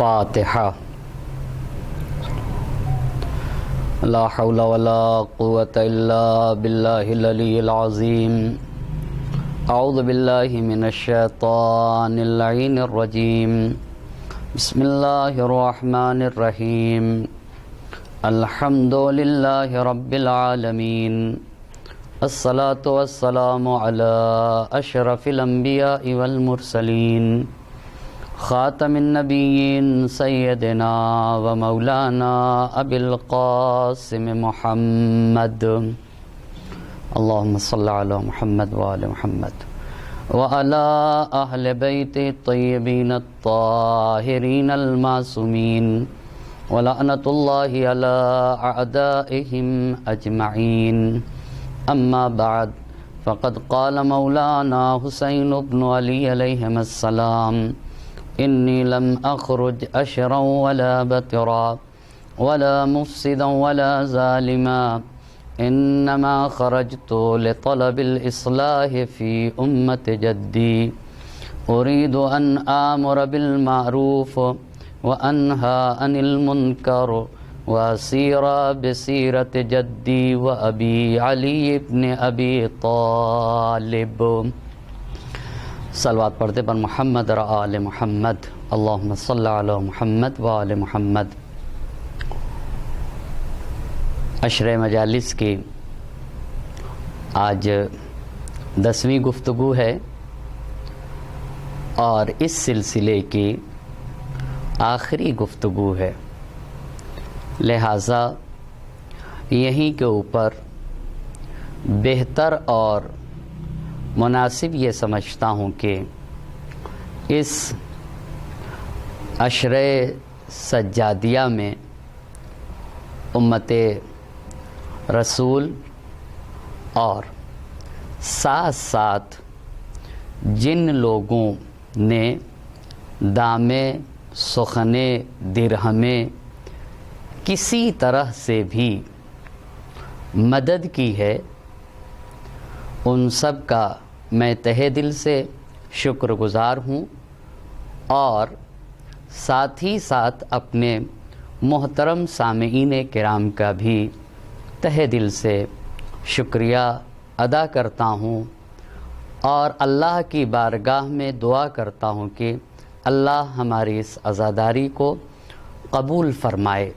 فاتحہ۔ لا حول ولا قوة الا باللہ العلی العظیم۔ اعوذ باللہ من الشیطان اللعین الرجیم۔ بسم اللہ الرحمن الرحیم۔ الحمد للہ رب العالمین، الصلاة والسلام علی اشرف الانبیاء والمرسلین، خاتم النبیین سیدنا و مولانا ابی القاسم محمد، اللہم صل علی محمد وآل محمد وعلی اہل بیت الطیبین الطاہرین المعصومین، ولعنۃ اللہ علی اعدائہم اجمعین۔ اما بعد، فقد قال مولانا حسین بن علی علیہم السلام: انی لم اخرج اشرا ولا بطرا ولا مفسدا ولا ظالما، انما خرجت لطلب الاصلاح فی امت جدی، اريد ان آمر بالمعروف وانہى عن المنکر واسیر بسیرت جدی وابی علی ابن ابی طالب۔ صلوات پڑھتے پر محمد اور آل محمد، اللہم صلی علی محمد و آل محمد۔ عشر مجالس کی آج 10ویں گفتگو ہے اور اس سلسلے کی آخری گفتگو ہے، لہٰذا یہیں کے اوپر بہتر اور مناسب یہ سمجھتا ہوں کہ اس عشر سجادیہ میں امت رسول اور ساتھ ساتھ جن لوگوں نے دامے سخنے درہمے کسی طرح سے بھی مدد کی ہے، ان سب کا میں تہہ دل سے شکر گزار ہوں، اور ساتھ ہی ساتھ اپنے محترم سامعین کرام کا بھی تہہ دل سے شکریہ ادا کرتا ہوں، اور اللہ کی بارگاہ میں دعا کرتا ہوں کہ اللہ ہماری اس عزاداری کو قبول فرمائے۔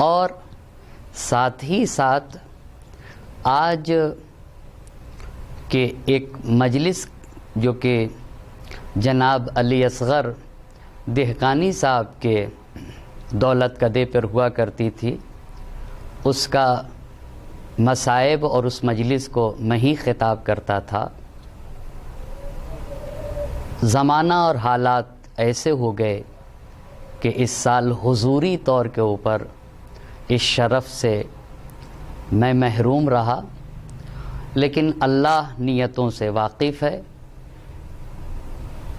اور ساتھ ہی ساتھ آج کہ ایک مجلس جو کہ جناب علی اصغر دہقانی صاحب کے دولت کدے پر ہوا کرتی تھی، اس کا مصائب اور اس مجلس کو میں ہی خطاب کرتا تھا۔ زمانہ اور حالات ایسے ہو گئے کہ اس سال حضوری طور کے اوپر اس شرف سے میں محروم رہا، لیکن اللہ نیتوں سے واقف ہے،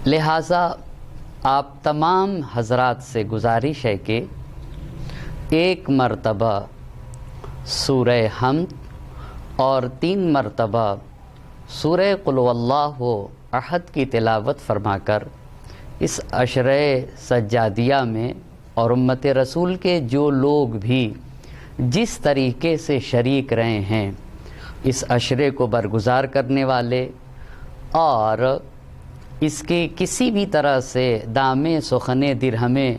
لہٰذا آپ تمام حضرات سے گزارش ہے کہ ایک مرتبہ سورہ حمد اور 3 مرتبہ سورہ قل هو اللہ احد کی تلاوت فرما کر اس عشر سجادیہ میں، اور امت رسول کے جو لوگ بھی جس طریقے سے شریک رہے ہیں اس عشرے کو برگزار کرنے والے، اور اس کے کسی بھی طرح سے دامے سخنے درہمے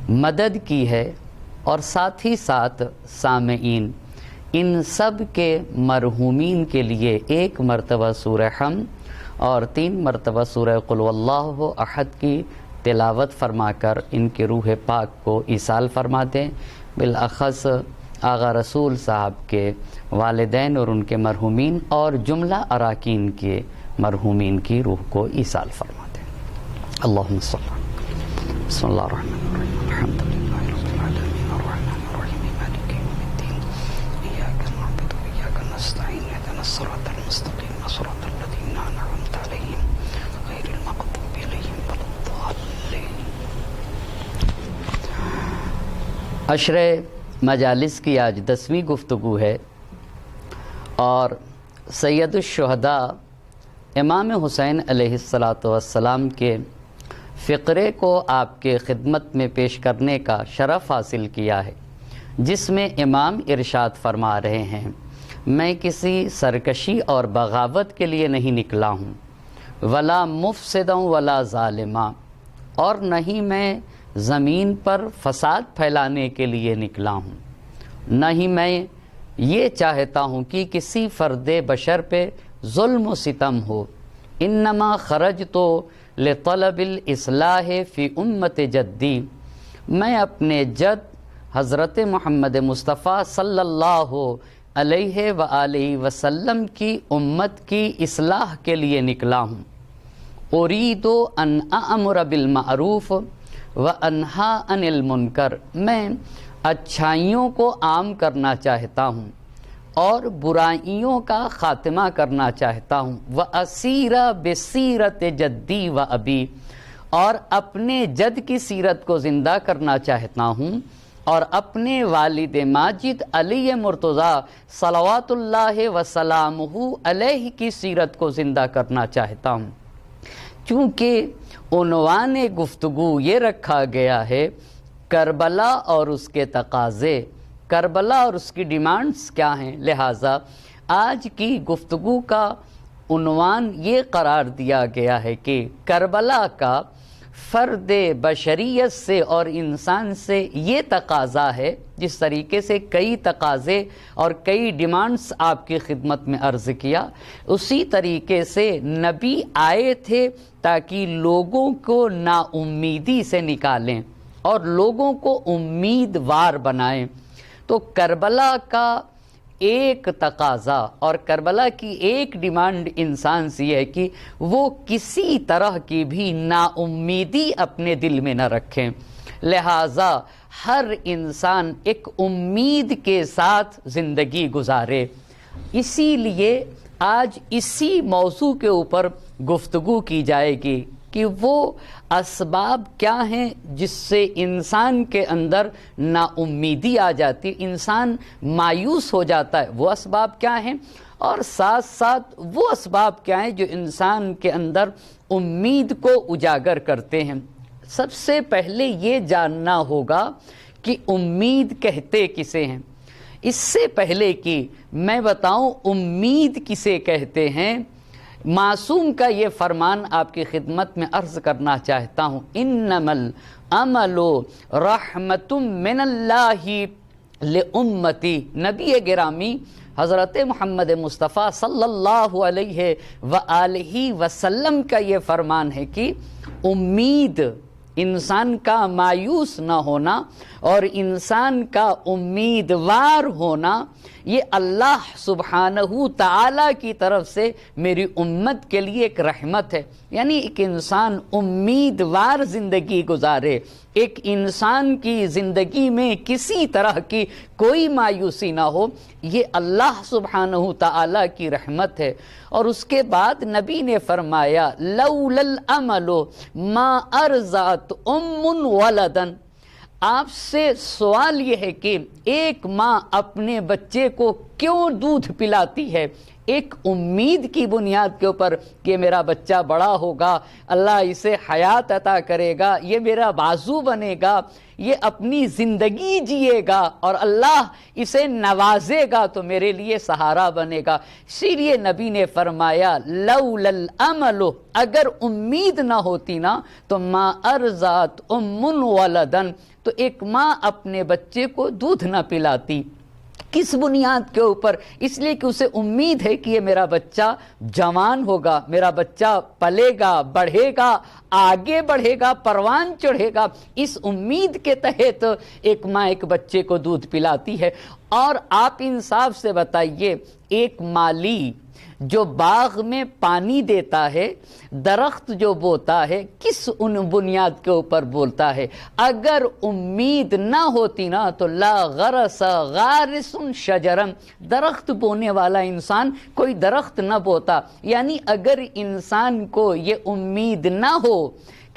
مدد کی ہے، اور ساتھ ہی ساتھ سامعین، ان سب کے مرحومین کے لیے ایک مرتبہ سورہ حمد اور 3 مرتبہ سورہ قل هو اللہ احد کی تلاوت فرما کر ان کی روح پاک کو ایصال فرما دیں، بالاخص آغا رسول صاحب کے والدین اور ان کے مرحومین اور جملہ اراکین کے مرحومین کی روح کو ایصال فرما دیں۔ اللہم صل بسم اللہ الرحمن الرحیم، الحمد للہ رب العالمین، الرحمن الرحیم، مالک یوم الدین، ایاک نعبد و ایاک نستعین، اهدنا الصراط المستقیم، صراط الذین انعمت علیہم غیر المغضوب علیہم ولا الضالین۔ عشر مجالس کی آج 10ویں گفتگو ہے، اور سید الشہداء امام حسین علیہ الصلاۃ والسلام کے فقرے کو آپ کے خدمت میں پیش کرنے کا شرف حاصل کیا ہے، جس میں امام ارشاد فرما رہے ہیں، میں کسی سرکشی اور بغاوت کے لیے نہیں نکلا ہوں، ولا مفسداں ولا ظالماں، اور نہیں میں زمین پر فساد پھیلانے کے لیے نکلا ہوں، نہ ہی میں یہ چاہتا ہوں کہ کسی فرد بشر پہ ظلم و ستم ہو، انما خرجت لطلب الاصلاح فی امت جدی، میں اپنے جد حضرت محمد مصطفیٰ صلی اللہ علیہ وآلہ وسلم کی امت کی اصلاح کے لیے نکلا ہوں، اريد ان اامر بالمعروف وانہا عن المنکر، میں اچھائیوں کو عام کرنا چاہتا ہوں اور برائیوں کا خاتمہ کرنا چاہتا ہوں، واسیر بسیرت جدی و ابی، اور اپنے جد کی سیرت کو زندہ کرنا چاہتا ہوں اور اپنے والد ماجد علی مرتضیٰ صلوات اللہ وسلامہ علیہ کی سیرت کو زندہ کرنا چاہتا ہوں۔ چونکہ عنوان گفتگو یہ رکھا گیا ہے کربلا اور اس کے تقاضے، کربلا اور اس کی ڈیمانڈز کیا ہیں، لہٰذا آج کی گفتگو کا عنوان یہ قرار دیا گیا ہے کہ کربلا کا فرد بشریت سے اور انسان سے یہ تقاضا ہے، جس طریقے سے کئی تقاضے اور کئی ڈیمانڈز آپ کی خدمت میں عرض کیا، اسی طریقے سے نبی آئے تھے تاکہ لوگوں کو نا امیدی سے نکالیں اور لوگوں کو امیدوار بنائیں۔ تو کربلا کا ایک تقاضا اور کربلا کی ایک ڈیمانڈ انسان سے یہ ہے کہ وہ کسی طرح کی بھی نا امیدی اپنے دل میں نہ رکھیں، لہٰذا ہر انسان ایک امید کے ساتھ زندگی گزارے۔ اسی لیے آج اسی موضوع کے اوپر گفتگو کی جائے گی کہ وہ اسباب کیا ہیں جس سے انسان کے اندر نا امیدی آ جاتی، انسان مایوس ہو جاتا ہے، وہ اسباب کیا ہیں، اور ساتھ ساتھ وہ اسباب کیا ہیں جو انسان کے اندر امید کو اجاگر کرتے ہیں۔ سب سے پہلے یہ جاننا ہوگا کہ امید کہتے کسے ہیں۔ اس سے پہلے کہ میں بتاؤں امید کسے کہتے ہیں، معصوم کا یہ فرمان آپ کی خدمت میں عرض کرنا چاہتا ہوں، انما العمل رحمت من اللہ لامتی، نبی گرامی حضرت محمد مصطفیٰ صلی اللہ علیہ وآلہ وسلم کا یہ فرمان ہے کہ امید، انسان کا مایوس نہ ہونا اور انسان کا امیدوار ہونا، یہ اللہ سبحانہ تعالیٰ کی طرف سے میری امت کے لیے ایک رحمت ہے۔ یعنی ایک انسان امیدوار زندگی گزارے، ایک انسان کی زندگی میں کسی طرح کی کوئی مایوسی نہ ہو، یہ اللہ سبحانہ تعالیٰ کی رحمت ہے۔ اور اس کے بعد نبی نے فرمایا لولا العمل ما ارضعت ام ولدا، آپ سے سوال یہ ہے کہ ایک ماں اپنے بچے کو کیوں دودھ پلاتی ہے؟ ایک امید کی بنیاد کے اوپر کہ میرا بچہ بڑا ہوگا، اللہ اسے حیات عطا کرے گا، یہ میرا بازو بنے گا، یہ اپنی زندگی جیے گا اور اللہ اسے نوازے گا تو میرے لیے سہارا بنے گا۔ اسی لیے نبی نے فرمایا لولا العمل، اگر امید نہ ہوتی نا تو ما ارضعت ام ولدا، تو ایک ماں اپنے بچے کو دودھ نہ پلاتی۔ کس بنیاد کے اوپر؟ اس لیے کہ اسے امید ہے کہ یہ میرا بچہ جوان ہوگا، میرا بچہ پلے گا، بڑھے گا، آگے بڑھے گا، پروان چڑھے گا۔ اس امید کے تحت ایک ماں ایک بچے کو دودھ پلاتی ہے۔ اور آپ انصاف سے بتائیے، ایک مالی جو باغ میں پانی دیتا ہے، درخت جو بوتا ہے، کس ان بنیاد کے اوپر بولتا ہے؟ اگر امید نہ ہوتی نا تو لا غرس غارس شجرن، درخت بونے والا انسان کوئی درخت نہ بوتا۔ یعنی اگر انسان کو یہ امید نہ ہو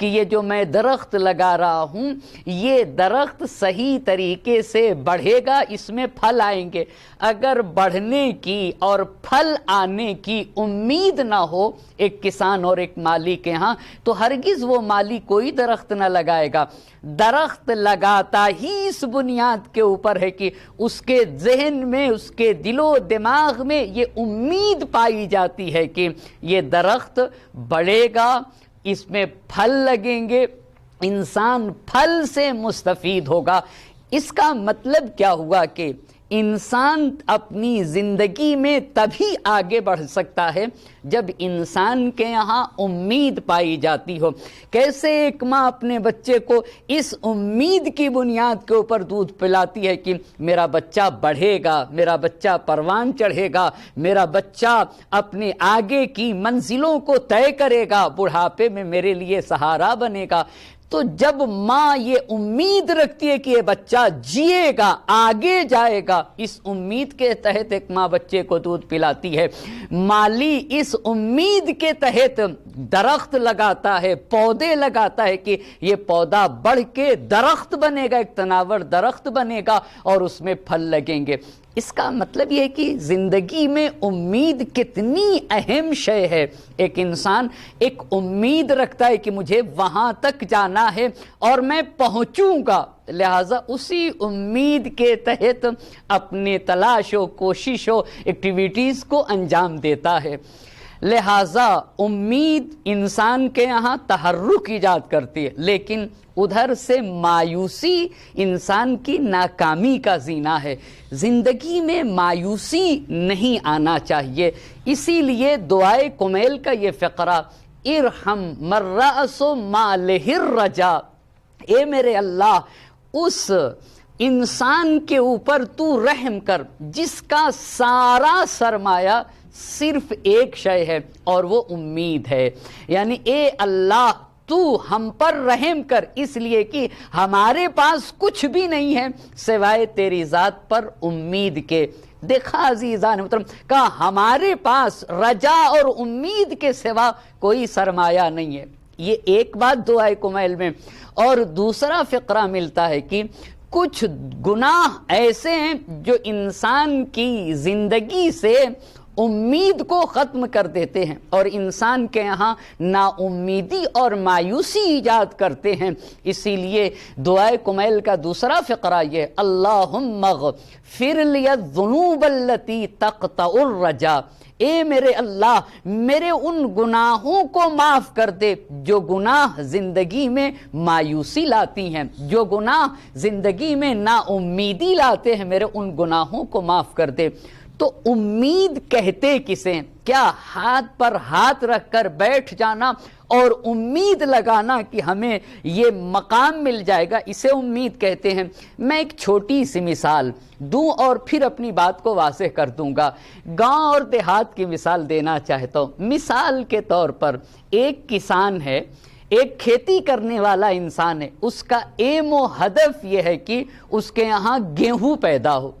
کہ یہ جو میں درخت لگا رہا ہوں یہ درخت صحیح طریقے سے بڑھے گا، اس میں پھل آئیں گے۔ اگر بڑھنے کی اور پھل آنے کی امید نہ ہو ایک کسان اور ایک مالی کے ہاں تو ہرگز وہ مالی کوئی درخت نہ لگائے گا۔ درخت لگاتا ہی اس بنیاد کے اوپر ہے کہ اس کے ذہن میں، اس کے دل و دماغ میں یہ امید پائی جاتی ہے کہ یہ درخت بڑھے گا، اس میں پھل لگیں گے، انسان پھل سے مستفید ہوگا۔ اس کا مطلب کیا ہوا کہ انسان اپنی زندگی میں تبھی آگے بڑھ سکتا ہے جب انسان کے یہاں امید پائی جاتی ہو۔ کیسے ایک ماں اپنے بچے کو اس امید کی بنیاد کے اوپر دودھ پلاتی ہے کہ میرا بچہ بڑھے گا، میرا بچہ پروان چڑھے گا، میرا بچہ اپنے آگے کی منزلوں کو طے کرے گا، بڑھاپے میں میرے لیے سہارا بنے گا۔ تو جب ماں یہ امید رکھتی ہے کہ یہ بچہ جیے گا، آگے جائے گا، اس امید کے تحت ایک ماں بچے کو دودھ پلاتی ہے۔ مالی اس امید کے تحت درخت لگاتا ہے، پودے لگاتا ہے کہ یہ پودا بڑھ کے درخت بنے گا، ایک تناور درخت بنے گا اور اس میں پھل لگیں گے۔ اس کا مطلب یہ ہے کہ زندگی میں امید کتنی اہم شے ہے۔ ایک انسان ایک امید رکھتا ہے کہ مجھے وہاں تک جانا ہے اور میں پہنچوں گا، لہٰذا اسی امید کے تحت اپنے تلاش و کوشش و ایکٹیویٹیز کو انجام دیتا ہے۔ لہٰذا امید انسان کے یہاں تحرک ایجاد کرتی ہے، لیکن ادھر سے مایوسی انسان کی ناکامی کا زینہ ہے۔ زندگی میں مایوسی نہیں آنا چاہیے۔ اسی لیے دعائے کمیل کا یہ فقرہ، ارحم من رأس مالہ الرجا، اے میرے اللہ اس انسان کے اوپر تو رحم کر جس کا سارا سرمایہ صرف ایک شے ہے اور وہ امید ہے۔ یعنی اے اللہ تو ہم پر رحم کر، اس لیے کہ ہمارے پاس کچھ بھی نہیں ہے سوائے تیری ذات پر امید کے۔ دیکھا عزیزان محترم، کہا ہمارے پاس رجا اور امید کے سوا کوئی سرمایہ نہیں ہے۔ یہ ایک بات دعائے کمیل میں، اور دوسرا فقرہ ملتا ہے کہ کچھ گناہ ایسے ہیں جو انسان کی زندگی سے امید کو ختم کر دیتے ہیں اور انسان کے یہاں نا امیدی اور مایوسی ایجاد کرتے ہیں۔ اسی لیے دعائے کمیل کا دوسرا فقرہ یہ، اللہم اغفر لی الذنوب التی تقطع الرجا، اے میرے اللہ میرے ان گناہوں کو معاف کر دے جو گناہ زندگی میں مایوسی لاتی ہیں، جو گناہ زندگی میں نا امیدی لاتے ہیں، میرے ان گناہوں کو معاف کر دے۔ تو امید کہتے کسے؟ کیا ہاتھ پر ہاتھ رکھ کر بیٹھ جانا اور امید لگانا کہ ہمیں یہ مقام مل جائے گا، اسے امید کہتے ہیں؟ میں ایک چھوٹی سی مثال دوں اور پھر اپنی بات کو واضح کر دوں گا۔ گاؤں اور دیہات کی مثال دینا چاہتا ہوں۔ مثال کے طور پر ایک کسان ہے، ایک کھیتی کرنے والا انسان ہے، اس کا ایم و ہدف یہ ہے کہ اس کے یہاں گیہوں پیدا ہو۔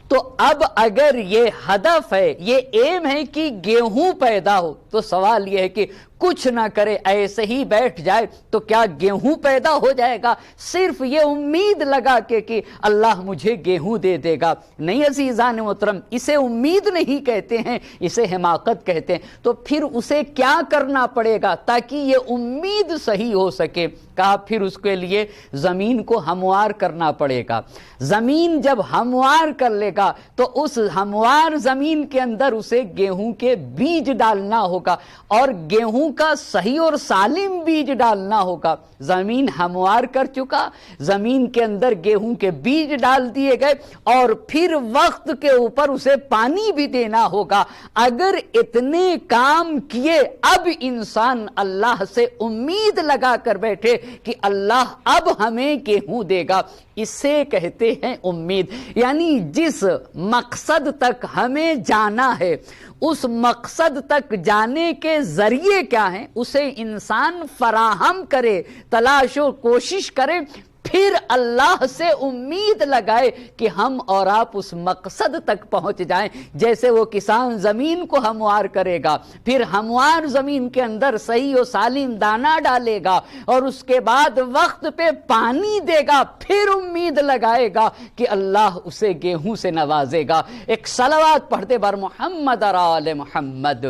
تو اب اگر یہ ہدف ہے، یہ ایم ہے کہ گیہوں پیدا ہو، تو سوال یہ ہے کہ کچھ نہ کرے، ایسے ہی بیٹھ جائے تو کیا گیہوں پیدا ہو جائے گا؟ صرف یہ امید لگا کے کہ اللہ مجھے گیہوں دے دے گا؟ نہیں عزیزان محترم، اسے امید نہیں کہتے ہیں، اسے حماقت کہتے ہیں۔ تو پھر اسے کیا کرنا پڑے گا تاکہ یہ امید صحیح ہو سکے؟ کہا پھر اس کے لیے زمین کو ہموار کرنا پڑے گا۔ زمین جب ہموار کر لے گا تو اس ہموار زمین کے اندر اسے گیہوں کے بیج ڈالنا ہوگا اور گیہوں کا صحیح اور سالم بیج ڈالنا ہوگا۔ زمین ہموار کر چکا، زمین کے اندر گیہوں کے بیج ڈال دیے گئے اور پھر وقت کے اوپر اسے پانی بھی دینا ہوگا۔ اگر اتنے کام کیے، اب انسان اللہ سے امید لگا کر بیٹھے کہ اللہ اب ہمیں گیہوں دے گا، اسے کہتے ہیں امید۔ یعنی جس مقصد تک ہمیں جانا ہے، اس مقصد تک جانے کے ذریعے کیا ہیں، اسے انسان فراہم کرے، تلاش و کوشش کرے، پھر اللہ سے امید لگائے کہ ہم اور آپ اس مقصد تک پہنچ جائیں. جیسے وہ کسان زمین کو ہموار کرے گا، پھر ہموار زمین کے اندر صحیح و سالم دانہ ڈالے گا اور اس کے بعد وقت پہ پانی دے گا، پھر امید لگائے گا کہ اللہ اسے گیہوں سے نوازے گا. ایک صلوات پڑھتے بر محمد اور آل محمد.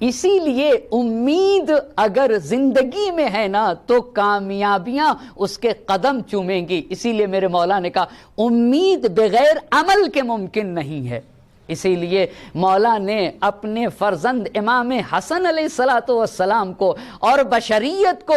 اسی لیے امید اگر زندگی میں ہے نا تو کامیابیاں اس کے قدم چومیں گی. اسی لیے میرے مولا نے کہا امید بغیر عمل کے ممکن نہیں ہے. اسی لیے مولا نے اپنے فرزند امام حسن علیہ السلام کو اور بشریت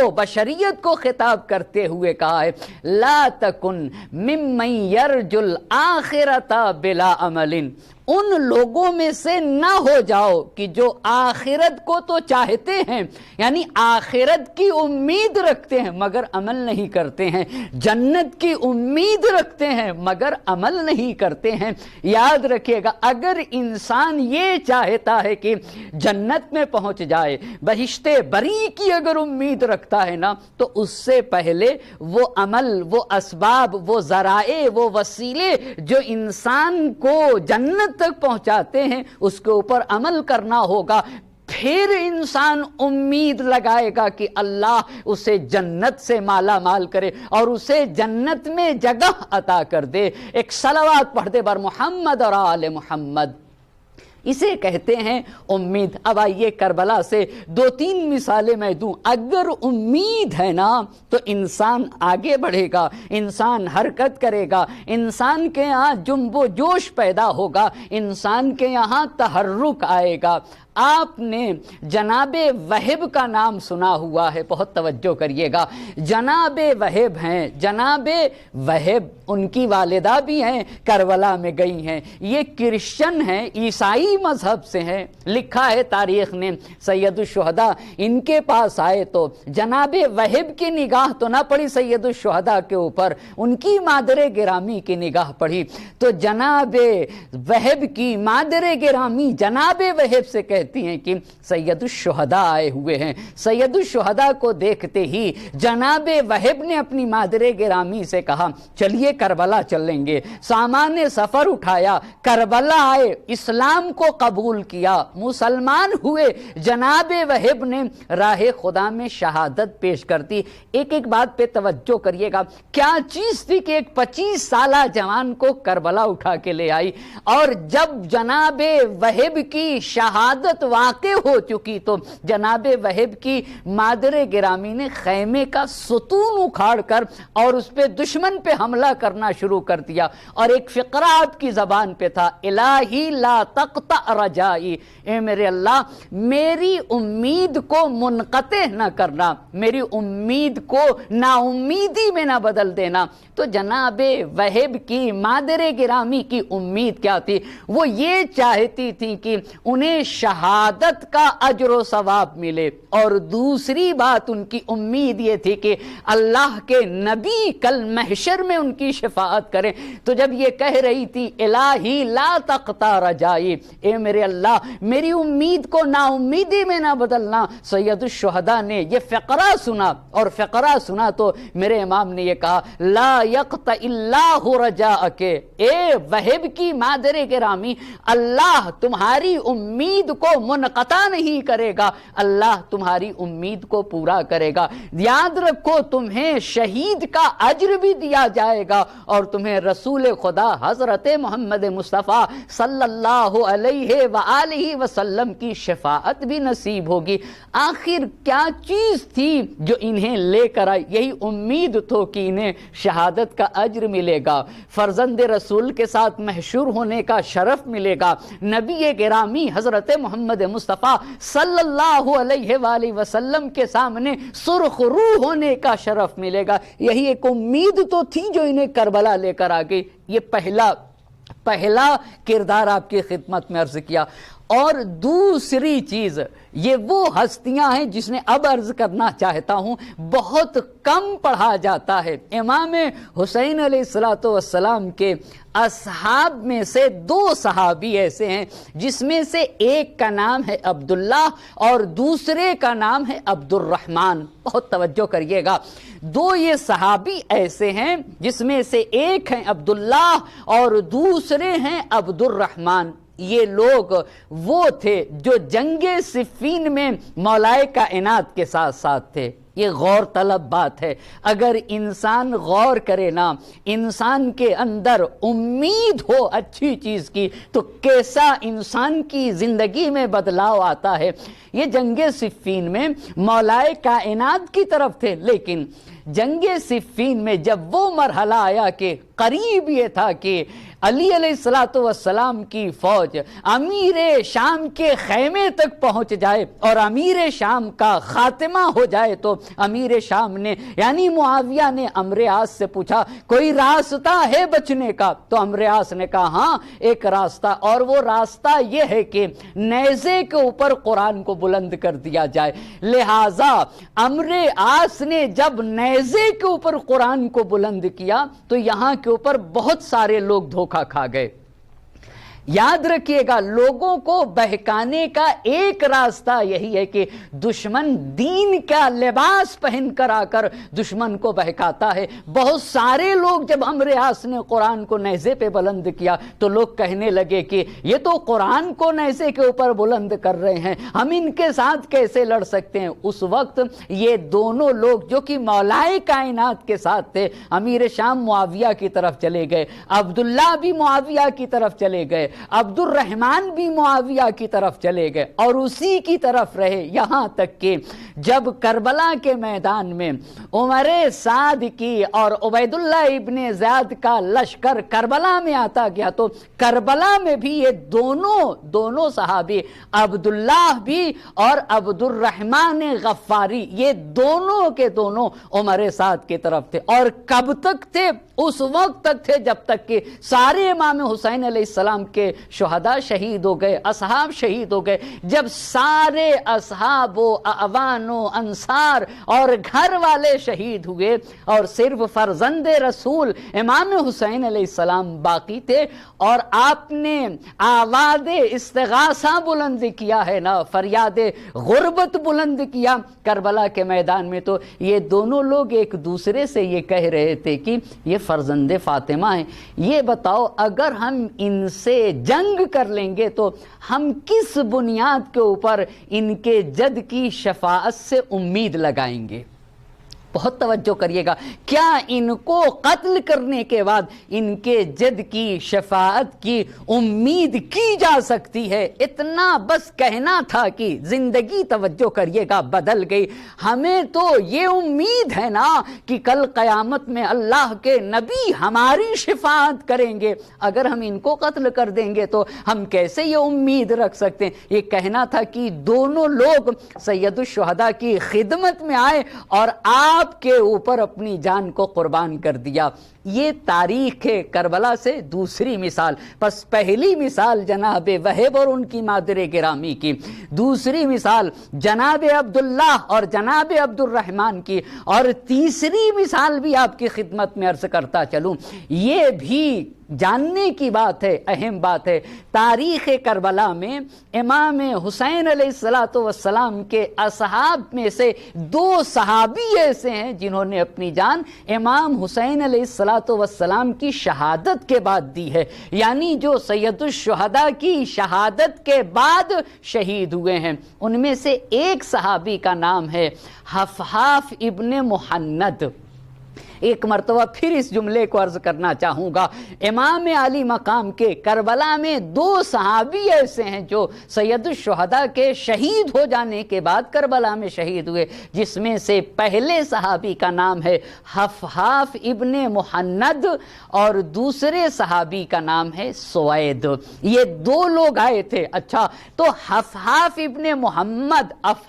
کو خطاب کرتے ہوئے کہا ہے لا تکن ممن یرجو الآخرۃ بلا عمل. ان لوگوں میں سے نہ ہو جاؤ کہ جو آخرت کو تو چاہتے ہیں، یعنی آخرت کی امید رکھتے ہیں مگر عمل نہیں کرتے ہیں، جنت کی امید رکھتے ہیں مگر عمل نہیں کرتے ہیں. یاد رکھیے گا اگر انسان یہ چاہتا ہے کہ جنت میں پہنچ جائے، بہشت بری کی اگر امید رکھتا ہے نا، تو اس سے پہلے وہ عمل، وہ اسباب، وہ ذرائع، وہ وسیلے جو انسان کو جنت تک پہنچاتے ہیں اس کے اوپر عمل کرنا ہوگا. پھر انسان امید لگائے گا کہ اللہ اسے جنت سے مالا مال کرے اور اسے جنت میں جگہ عطا کر دے. ایک صلوات پڑھتے بر محمد اور آل محمد. اسے کہتے ہیں امید. اب آئیے کربلا سے 2-3 مثالیں میں دوں. اگر امید ہے نا تو انسان آگے بڑھے گا، انسان حرکت کرے گا، انسان کے یہاں جنب و جوش پیدا ہوگا، انسان کے یہاں تحرک آئے گا. آپ نے جناب وہب کا نام سنا ہوا ہے، بہت توجہ کریے گا. جناب وہب ہیں، جناب وہب ان کی والدہ بھی ہیں، کربلا میں گئی ہیں. یہ کرسچن ہیں، عیسائی مذہب سے ہیں. لکھا ہے تاریخ نے سید الشہداء ان کے پاس آئے تو جناب وہب کی نگاہ تو نہ پڑی سید الشہداء کے اوپر، ان کی مادر گرامی کی نگاہ پڑی. تو جناب وہب کی مادر گرامی جناب وہب سے کہتی ہیں کہ سید الشہداء آئے ہوئے ہیں. سید الشہداء کو دیکھتے ہی جناب وہب نے اپنی مادر گرامی سے کہا چلیے کربلا چلیں گے. سامان سفر اٹھایا، کربلا آئے، اسلام کو قبول کیا، مسلمان ہوئے. جناب وہب نے راہ خدا میں شہادت پیش کر دی. ایک بات پہ توجہ کریے گا، کیا چیز تھی کہ ایک 25 سالہ جوان کو کربلا اٹھا کے لے آئی. اور جب جناب وہب کی شہادت واقع ہو چکی تو جناب وہب کی مادر گرامی نے خیمے کا ستون اکھاڑ کر اور اس پہ دشمن پہ حملہ کرنا شروع کر دیا. اور ایک فقرہ آپ کی زبان پہ تھا الہی لا تقطع رجائی، اے میرے اللہ میری امید کو منقطع نہ کرنا، میری امید کو نا امیدی میں نہ بدل دینا. تو جناب وہب کی مادر گرامی کی امید کیا تھی؟ وہ یہ چاہتی تھی کہ انہیں شہادت کا اجر و ثواب ملے، اور دوسری بات ان کی امید یہ تھی کہ اللہ کے نبی کل محشر میں ان کی شفاعت کریں. تو جب یہ کہہ رہی تھی الہی لا تقطع رجائی، اے میرے اللہ میری امید کو نا امیدی میں نہ بدلنا، سید الشہداء نے یہ فقرہ سنا، اور فقرہ سنا تو میرے امام نے یہ کہا لا یقطع اللہ رجاءک، اے وہب کی مادر گرامی اللہ تمہاری امید کو منقطع نہیں کرے گا، اللہ تمہاری امید کو پورا کرے گا. یاد رکھو تمہیں شہید کا اجر بھی دیا جائے گا اور تمہیں رسول خدا حضرت محمد مصطفیٰ صلی اللہ علیہ وآلہ وسلم کی شفاعت بھی نصیب ہوگی. آخر کیا چیز تھی جو انہیں لے کر آئی؟ یہی امید تو کہ انہیں شہادت کا اجر ملے گا، فرزند رسول کے ساتھ محشور ہونے کا شرف ملے گا، نبی گرامی حضرت محمد مصطفیٰ صلی اللہ علیہ وآلہ وسلم کے سامنے سرخ روح ہونے کا شرف ملے گا. یہی ایک امید تو تھی جو انہیں کربلا لے کر آ گئی. یہ پہلا کردار آپ کی خدمت میں عرض کیا. اور دوسری چیز یہ وہ ہستیاں ہیں جس نے اب عرض کرنا چاہتا ہوں بہت کم پڑھا جاتا ہے۔ امام حسین علیہ السلام کے اصحاب میں سے 2 صحابی ایسے ہیں جس میں سے ایک کا نام ہے عبداللہ اور دوسرے کا نام ہے عبد الرحمن۔ بہت توجہ کریے گا، 2 یہ صحابی ایسے ہیں جس میں سے ایک ہیں عبداللہ اور دوسرے ہیں عبد الرحمن۔ یہ لوگ وہ تھے جو جنگ صفین میں مولائے کائنات کے ساتھ ساتھ تھے۔ یہ غور طلب بات ہے، اگر انسان غور کرے نا، انسان کے اندر امید ہو اچھی چیز کی تو کیسا انسان کی زندگی میں بدلاؤ آتا ہے۔ یہ جنگ صفین میں مولائے کائنات کی طرف تھے، لیکن جنگ صفین میں جب وہ مرحلہ آیا کہ قریب یہ تھا کہ علی علیہ السلام کی فوج امیر شام کے خیمے تک پہنچ جائے اور امیر شام کا خاتمہ ہو جائے، تو امیر شام نے یعنی معاویہ نے عمرو عاص سے پوچھا کوئی راستہ ہے بچنے کا؟ تو عمرو عاص نے کہا ہاں ایک راستہ، اور وہ راستہ یہ ہے کہ نیزے کے اوپر قرآن کو بلند کر دیا جائے۔ لہٰذا عمرو عاص نے جب نیزے کے اوپر قرآن کو بلند کیا تو یہاں کے اوپر بہت سارے لوگ دھوکہ کھا گئے۔ یاد رکھیے گا، لوگوں کو بہکانے کا ایک راستہ یہی ہے کہ دشمن دین کا لباس پہن کر آ کر دشمن کو بہکاتا ہے۔ بہت سارے لوگ جب عمرو عاص نے قرآن کو نیزے پہ بلند کیا تو لوگ کہنے لگے کہ یہ تو قرآن کو نیزے کے اوپر بلند کر رہے ہیں، ہم ان کے ساتھ کیسے لڑ سکتے ہیں؟ اس وقت یہ دونوں لوگ جو کہ مولائے کائنات کے ساتھ تھے، امیر شام معاویہ کی طرف چلے گئے، عبداللہ بھی معاویہ کی طرف چلے گئے، عبد الرحمن بھی معاویہ کی طرف چلے گئے اور اسی کی طرف رہے، یہاں تک کہ جب کربلا کے میدان میں عمر سعد کی اور عبید اللہ ابن زیاد کا لشکر کربلا میں آتا گیا تو کربلا میں بھی یہ دونوں صحابی عبداللہ بھی اور عبد الرحمن غفاری یہ دونوں کے دونوں عمر سعد کی طرف تھے۔ اور کب تک تھے؟ اس وقت تک تھے جب تک کہ سارے امام حسین علیہ السلام کے شہداء شہید ہو گئے، اصحاب شہید ہو گئے۔ جب سارے اصحاب و اعوان و انصار اور گھر والے شہید ہوئے اور صرف فرزند رسول امام حسین علیہ السلام باقی تھے اور آپ نے آواز استغاثہ بلند کیا ہے نا، فریاد غربت بلند کیا کربلا کے میدان میں، تو یہ دونوں لوگ ایک دوسرے سے یہ کہہ رہے تھے کہ یہ فرزند فاطمہ ہیں۔ یہ بتاؤ اگر ہم ان سے جنگ کر لیں گے تو ہم کس بنیاد کے اوپر ان کے جد کی شفاعت سے امید لگائیں گے؟ بہت توجہ کریے گا، کیا ان کو قتل کرنے کے بعد ان کے جد کی شفاعت کی امید کی جا سکتی ہے؟ اتنا بس کہنا تھا کہ زندگی توجہ کریے گا بدل گئی۔ ہمیں تو یہ امید ہے نا کہ کل قیامت میں اللہ کے نبی ہماری شفاعت کریں گے، اگر ہم ان کو قتل کر دیں گے تو ہم کیسے یہ امید رکھ سکتے ہیں؟ یہ کہنا تھا کہ دونوں لوگ سید الشہداء کی خدمت میں آئے اور آپ کے اوپر اپنی جان کو قربان کر دیا۔ یہ تاریخ کربلا سے دوسری مثال۔ پس پہلی مثال جناب وہب اور ان کی مادر گرامی کی، دوسری مثال جناب عبداللہ اور جناب عبد الرحمن کی، اور تیسری مثال بھی آپ کی خدمت میں عرض کرتا چلوں۔ یہ بھی جاننے کی بات ہے، اہم بات ہے، تاریخ کربلا میں امام حسین علیہ السلام کے اصحاب میں سے 2 صحابی ایسے ہیں جنہوں نے اپنی جان امام حسین علیہ السلام کی شہادت کے بعد دی ہے، یعنی جو سید الشہداء کی شہادت کے بعد شہید ہوئے ہیں۔ ان میں سے ایک صحابی کا نام ہے حفحاف ابن محند۔ ایک مرتبہ پھر اس جملے کو عرض کرنا چاہوں گا، امام علی مقام کے کربلا میں 2 صحابی ایسے ہیں جو سید الشہداء کے شہید ہو جانے کے بعد کربلا میں شہید ہوئے، جس میں سے پہلے صحابی کا نام ہے حفحاف ابن محند اور دوسرے صحابی کا نام ہے سوید۔ یہ 2 لوگ آئے تھے۔ اچھا، تو حفحاف ابن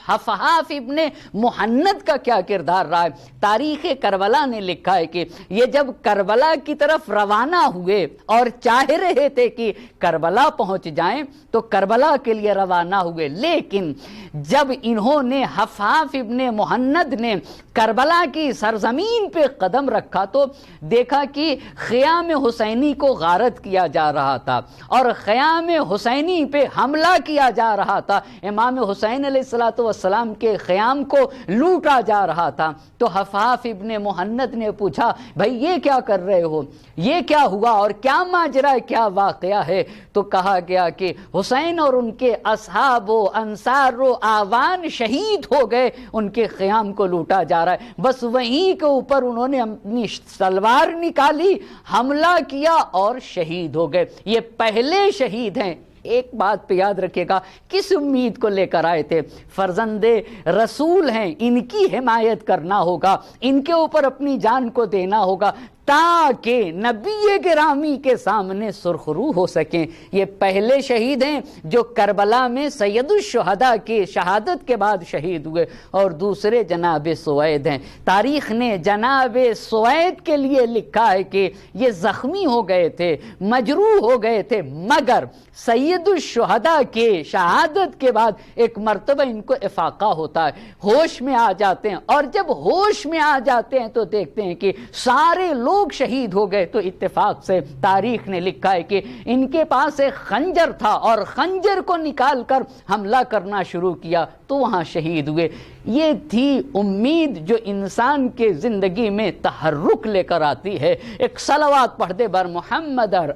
حفحاف ابن محند کا کیا کردار رہا ہے؟ تاریخ کربلا نے لکھا لکھا ہے کہ یہ جب کربلا کی طرف روانہ ہوئے اور چاہ رہے تھے کہ کربلا پہنچ جائیں تو کربلا کے لیے روانہ ہوئے، لیکن جب انہوں نے حفاف ابن مہند نے کربلا کی سرزمین پہ قدم رکھا تو دیکھا کہ خیام حسینی کو غارت کیا جا رہا تھا اور خیام حسینی پہ حملہ کیا جا رہا تھا، امام حسین علیہ السلام کے خیام کو لوٹا جا رہا تھا۔ تو حفاف ابن مہند نے پوچھا بھائی یہ کیا کر رہے ہو، یہ کیا ہوا اور کیا ماجرا، کیا واقعہ ہے؟ تو کہا گیا کہ حسین اور ان کے اصحاب و انصار و آوان شہید ہو گئے، ان کے خیام کو لوٹا جا رہا ہے۔ بس وہیں کے اوپر انہوں نے اپنی تلوار نکالی، حملہ کیا اور شہید ہو گئے۔ یہ پہلے شہید ہیں۔ ایک بات پہ یاد رکھے گا، کس امید کو لے کر آئے تھے؟ فرزند رسول ہیں، ان کی حمایت کرنا ہوگا، ان کے اوپر اپنی جان کو دینا ہوگا تاکہ نبی گرامی کے سامنے سرخرو ہو سکیں۔ یہ پہلے شہید ہیں جو کربلا میں سید الشہداء کے شہادت کے بعد شہید ہوئے، اور دوسرے جناب سوید ہیں۔ تاریخ نے جناب سوید کے لیے لکھا ہے کہ یہ زخمی ہو گئے تھے، مجروح ہو گئے تھے، مگر سید الشہداء کے شہادت کے بعد ایک مرتبہ ان کو افاقہ ہوتا ہے، ہوش میں آ جاتے ہیں، اور جب ہوش میں آ جاتے ہیں تو دیکھتے ہیں کہ سارے لوگ شہید ہو گئے۔ تو اتفاق سے تاریخ نے لکھا ہے کہ ان کے پاس ایک خنجر تھا اور خنجر کو نکال کر حملہ کرنا شروع کیا تو وہاں شہید ہوئے۔ یہ تھی امید جو انسان کے زندگی میں تحرک لے کر آتی ہے۔ ایک صلوات پڑھ دے بر محمد اور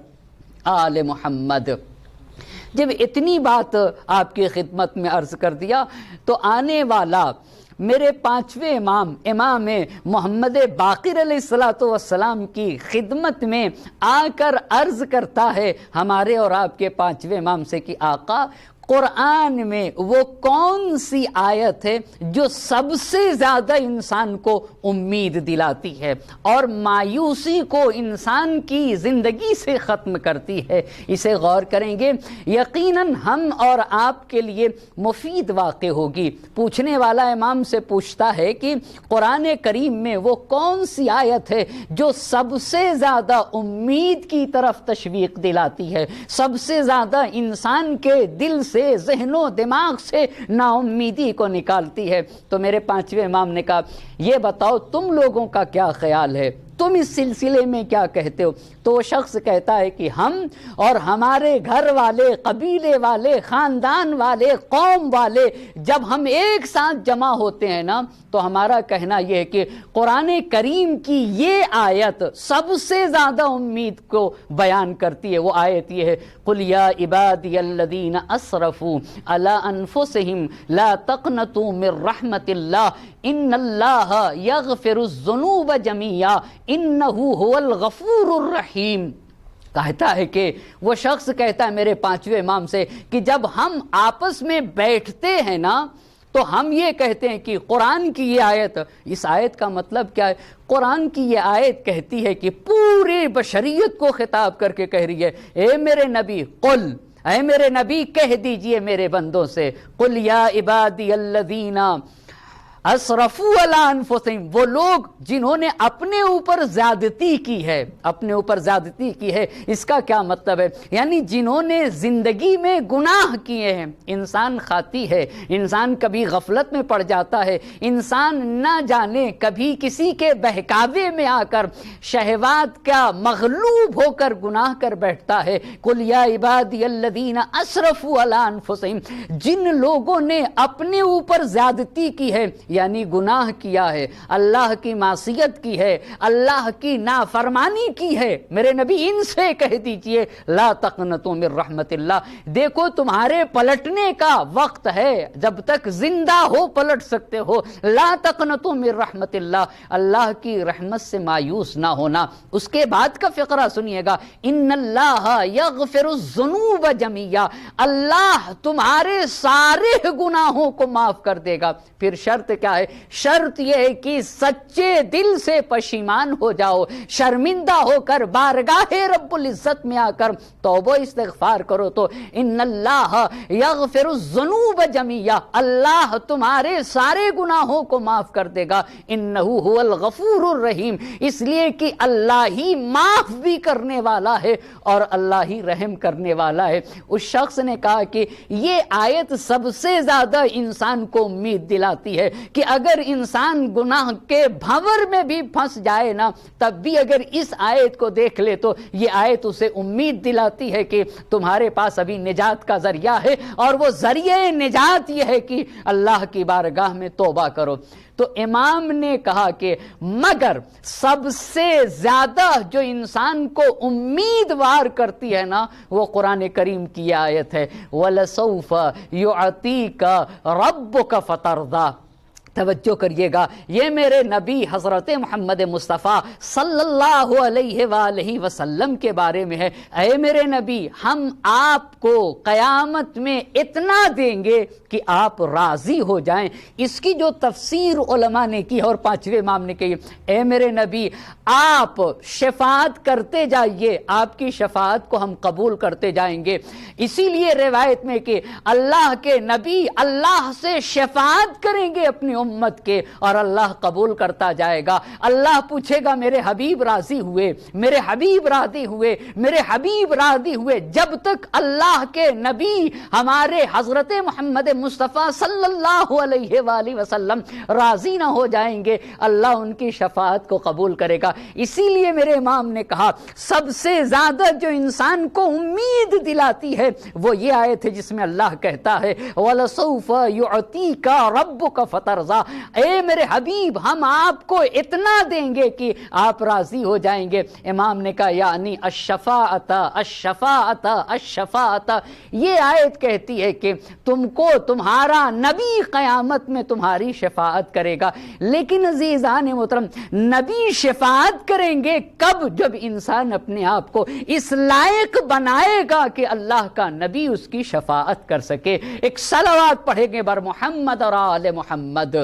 آل محمد۔ جب اتنی بات آپ کی خدمت میں عرض کر دیا تو آنے والا میرے پانچویں امام محمد باقر علیہ السلام کی خدمت میں آ کر عرض کرتا ہے ہمارے اور آپ کے پانچویں امام سے کہ آقا قرآن میں وہ کون سی آیت ہے جو سب سے زیادہ انسان کو امید دلاتی ہے اور مایوسی کو انسان کی زندگی سے ختم کرتی ہے؟ اسے غور کریں گے، یقیناً ہم اور آپ کے لیے مفید واقع ہوگی۔ پوچھنے والا امام سے پوچھتا ہے کہ قرآن کریم میں وہ کون سی آیت ہے جو سب سے زیادہ امید کی طرف تشویق دلاتی ہے، سب سے زیادہ انسان کے دل سے، ذہن و دماغ سے نا امیدی کو نکالتی ہے؟ تو میرے پانچویں امام نے کہا یہ بتاؤ تم لوگوں کا کیا خیال ہے، تم اس سلسلے میں کیا کہتے ہو؟ تو وہ شخص کہتا ہے کہ ہم اور ہمارے گھر والے، قبیلے والے، خاندان والے، قوم والے جب ہم ایک ساتھ جمع ہوتے ہیں نا تو ہمارا کہنا یہ ہے کہ قرآن کریم کی یہ آیت سب سے زیادہ امید کو بیان کرتی ہے۔ وہ آیت یہ ہے قُلْ يَا عِبَادِيَ الَّذِينَ أَسْرَفُوا عَلَىٰ أَنفُسِهِمْ لَا تَقْنَطُوا مِن رَحْمَةِ اللَّهِ إِنَّ اللَّهَ يَغْفِرُ الذُّنُوبَ جَمِيعًا إِنَّهُ هُوَ الْغَفُورُ الرَّحِيمُ۔ کہتا ہے کہ وہ شخص کہتا ہے میرے پانچویں امام سے کہ جب ہم آپس میں بیٹھتے ہیں نا تو ہم یہ کہتے ہیں کہ قرآن کی یہ آیت، اس آیت کا مطلب کیا ہے؟ قرآن کی یہ آیت کہتی ہے کہ پوری بشریت کو خطاب کر کے کہہ رہی ہے اے میرے نبی قل، اے میرے نبی کہہ دیجئے میرے بندوں سے قل یا عبادی الذین اسرفوا علی انفسہم، وہ لوگ جنہوں نے اپنے اوپر زیادتی کی ہے، اپنے اوپر زیادتی کی ہے۔ اس کا کیا مطلب ہے؟ یعنی جنہوں نے زندگی میں گناہ کیے ہیں۔ انسان خاطی ہے، انسان کبھی غفلت میں پڑ جاتا ہے، انسان نہ جانے کبھی کسی کے بہکاوے میں آ کر شہوات کا مغلوب ہو کر گناہ کر بیٹھتا ہے۔ قل یا عبادی الذین اسرفوا علی انفسہم، جن لوگوں نے اپنے اوپر زیادتی کی ہے، یعنی گناہ کیا ہے، اللہ کی معصیت کی ہے، اللہ کی نافرمانی کی ہے، میرے نبی ان سے کہہ دیجئے لا تقنطوا من رحمت اللہ، دیکھو تمہارے پلٹنے کا وقت ہے، جب تک زندہ ہو پلٹ سکتے ہو، لا تقنطوا من رحمت اللہ، اللہ کی رحمت سے مایوس نہ ہونا۔ اس کے بعد کا فقرہ سنیے گا ان اللہ یغفر الذنوب جميعا، اللہ تمہارے سارے گناہوں کو معاف کر دے گا۔ پھر شرط کیا کیا ہے؟ شرط یہ ہے کہ سچے دل سے پشیمان ہو جاؤ، شرمندہ ہو کر بارگاہ رب العزت میں آ کر توبہ استغفار کرو تو ان اللہ یغفر الذنوب جمیعا، اللہ تمہارے سارے گناہوں کو معاف کر دے گا، انہ هو الغفور الرحیم، اس لیے کہ اللہ ہی معاف بھی کرنے والا ہے اور اللہ ہی رحم کرنے والا ہے۔ اس شخص نے کہا کہ یہ آیت سب سے زیادہ انسان کو امید دلاتی ہے کہ اگر انسان گناہ کے بھنور میں بھی پھنس جائے نا، تب بھی اگر اس آیت کو دیکھ لے تو یہ آیت اسے امید دلاتی ہے کہ تمہارے پاس ابھی نجات کا ذریعہ ہے، اور وہ ذریعہ نجات یہ ہے کہ اللہ کی بارگاہ میں توبہ کرو۔ تو امام نے کہا کہ مگر سب سے زیادہ جو انسان کو امیدوار کرتی ہے نا، وہ قرآن کریم کی آیت ہے وَلَسَوْفَ يُعْطِيكَ رَبُّكَ فَتَرْضَىٰ۔ توجہ کریے گا، یہ میرے نبی حضرت محمد مصطفیٰ صلی اللہ علیہ وآلہ وسلم کے بارے میں ہے۔ اے میرے نبی، ہم آپ کو قیامت میں اتنا دیں گے کہ آپ راضی ہو جائیں۔ اس کی جو تفسیر علماء نے کی اور پانچویں امام نے کی، اے میرے نبی آپ شفاعت کرتے جائیے، آپ کی شفاعت کو ہم قبول کرتے جائیں گے۔ اسی لیے روایت میں کہ اللہ کے نبی اللہ سے شفاعت کریں گے اپنی امت کے، اور اللہ قبول کرتا جائے گا۔ اللہ پوچھے گا میرے حبیب راضی ہوئے، میرے حبیب راضی ہوئے، میرے حبیب راضی ہوئے۔ جب تک اللہ کے نبی ہمارے حضرت محمد مصطفیٰ صلی اللہ علیہ وآلہ وسلم راضی نہ ہو جائیں گے، اللہ ان کی شفاعت کو قبول کرے گا۔ اسی لیے میرے امام نے کہا سب سے زیادہ جو انسان کو امید دلاتی ہے وہ یہ آیت ہے جس میں اللہ کہتا ہے وَلَسَوْفَ يُعْطِيكَ رَبُّكَ فَتَرْضَىٰ، اے میرے حبیب ہم آپ کو اتنا دیں گے کہ آپ راضی ہو جائیں گے۔ امام نے کہا یعنی الشفاعت الشفاعت الشفاعت، یہ آیت کہتی ہے کہ تم کو تمہارا نبی قیامت میں تمہاری شفاعت کرے گا۔ لیکن عزیزان محترم، نبی شفاعت کریں گے کب؟ جب انسان اپنے آپ کو اس لائق بنائے گا کہ اللہ کا نبی اس کی شفاعت کر سکے۔ ایک صلوات پڑھیں گے بر محمد اور آل محمد۔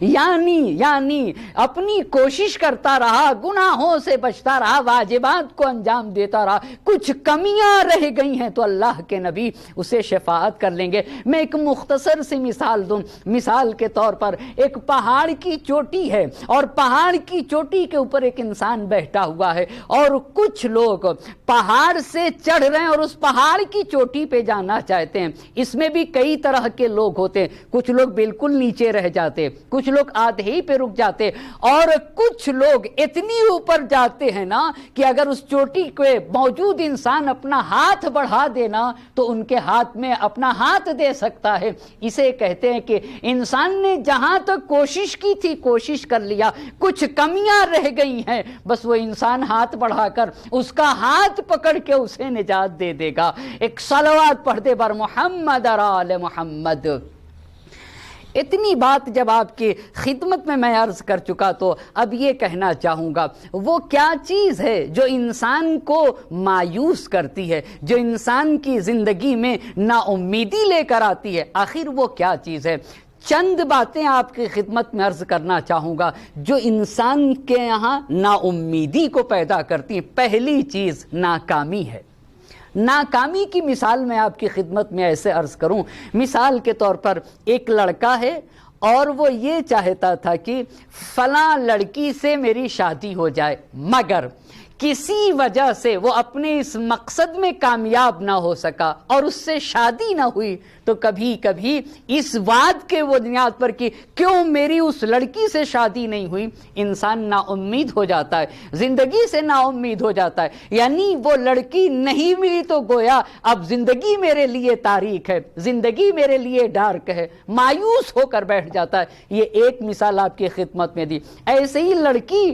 یعنی اپنی کوشش کرتا رہا، گناہوں سے بچتا رہا، واجبات کو انجام دیتا رہا، کچھ کمیاں رہ گئی ہیں تو اللہ کے نبی اسے شفاعت کر لیں گے۔ میں ایک مختصر سی مثال دوں۔ مثال کے طور پر ایک پہاڑ کی چوٹی ہے اور پہاڑ کی چوٹی کے اوپر ایک انسان بیٹھا ہوا ہے، اور کچھ لوگ پہاڑ سے چڑھ رہے ہیں اور اس پہاڑ کی چوٹی پہ جانا چاہتے ہیں۔ اس میں بھی کئی طرح کے لوگ ہوتے ہیں، کچھ لوگ بالکل نیچے رہ جاتے، کچھ لوگ آدھے ہی پہ رک جاتے، اور کچھ لوگ اتنی اوپر جاتے ہیں نا کہ اگر اس چوٹی کے موجود انسان اپنا ہاتھ بڑھا دینا تو ان کے ہاتھ میں اپنا ہاتھ دے سکتا ہے۔ اسے کہتے ہیں کہ انسان نے جہاں تک کوشش کی تھی کوشش کر لیا، کچھ کمیاں رہ گئی ہیں، بس وہ انسان ہاتھ بڑھا کر اس کا ہاتھ پکڑ کے اسے نجات دے دے گا۔ ایک صلوات پڑھ دے بر محمد اور آل محمد۔ اتنی بات جب آپ کی خدمت میں عرض کر چکا تو اب یہ کہنا چاہوں گا، وہ کیا چیز ہے جو انسان کو مایوس کرتی ہے، جو انسان کی زندگی میں نا امیدی لے کر آتی ہے؟ آخر وہ کیا چیز ہے؟ چند باتیں آپ کی خدمت میں عرض کرنا چاہوں گا جو انسان کے یہاں نا امیدی کو پیدا کرتی ہیں۔ پہلی چیز ناکامی ہے۔ ناکامی کی مثال میں آپ کی خدمت میں ایسے عرض کروں، مثال کے طور پر ایک لڑکا ہے اور وہ یہ چاہتا تھا کہ فلاں لڑکی سے میری شادی ہو جائے، مگر کسی وجہ سے وہ اپنے اس مقصد میں کامیاب نہ ہو سکا اور اس سے شادی نہ ہوئی، تو کبھی کبھی اس وعد کے بنیاد پر کہ کیوں میری اس لڑکی سے شادی نہیں ہوئی، انسان نا امید ہو جاتا ہے، زندگی سے نا امید ہو جاتا ہے۔ یعنی وہ لڑکی نہیں ملی تو گویا اب زندگی میرے لیے تاریک ہے، زندگی میرے لیے ڈارک ہے، مایوس ہو کر بیٹھ جاتا ہے۔ یہ ایک مثال آپ کی خدمت میں دی۔ ایسے ہی لڑکی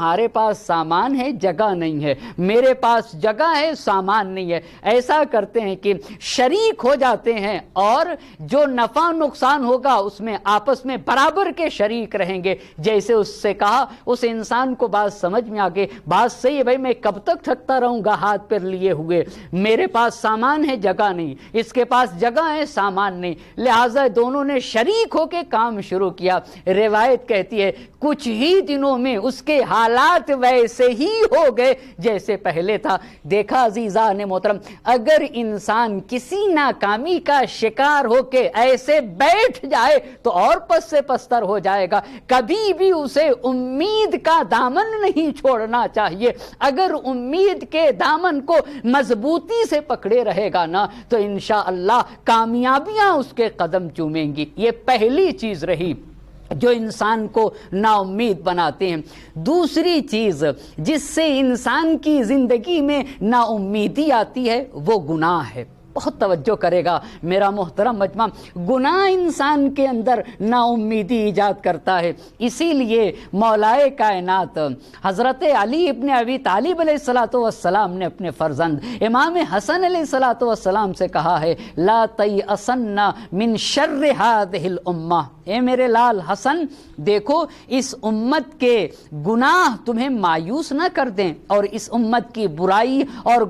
تمہارے پاس سامان ہے جگہ نہیں ہے، میرے پاس جگہ ہے سامان نہیں ہے۔ ایسا کرتے ہیں کہ شریک ہو جاتے ہیں اور جو نفع نقصان ہوگا اس میں آپس میں برابر کے شریک رہیں گے۔ جیسے اس سے کہا، اس انسان کو بات سمجھ میں آگے، بات صحیح ہے بھائی، میں کب تک تھکتا رہوں گا ہاتھ پر لیے ہوئے، میرے پاس سامان ہے جگہ نہیں، اس کے پاس جگہ ہے سامان نہیں، لہٰذا دونوں نے شریک ہو کے کام شروع کیا۔ روایت کہتی ہے کچھ ہی دنوں میں اس کے حالات ویسے ہی ہو گئے جیسے پہلے تھا۔ دیکھا عزیزان محترم، اگر انسان کسی ناکامی کا شکار ہو کے ایسے بیٹھ جائے تو اور پس سے پستر ہو جائے گا۔ کبھی بھی اسے امید کا دامن نہیں چھوڑنا چاہیے۔ اگر امید کے دامن کو مضبوطی سے پکڑے رہے گا نا تو انشاءاللہ کامیابیاں اس کے قدم چومیں گی۔ یہ پہلی چیز رہی جو انسان کو نا امید بناتے ہیں۔ دوسری چیز جس سے انسان کی زندگی میں نا امیدی آتی ہے وہ گناہ ہے۔ بہت توجہ کرے گا میرا محترم مجمع، گناہ انسان کے اندر نا امیدی ایجاد کرتا ہے۔ اسی لیے مولائے کائنات حضرت علی ابن ابی طالب علیہ السلام نے اپنے فرزند امام حسن علیہ السلام سے کہا ہے لا تیأسن من شر هذه الامہ، اے میرے لال حسن دیکھو اس امت کے گناہ تمہیں مایوس نہ کر دیں اور اس امت کی برائی اور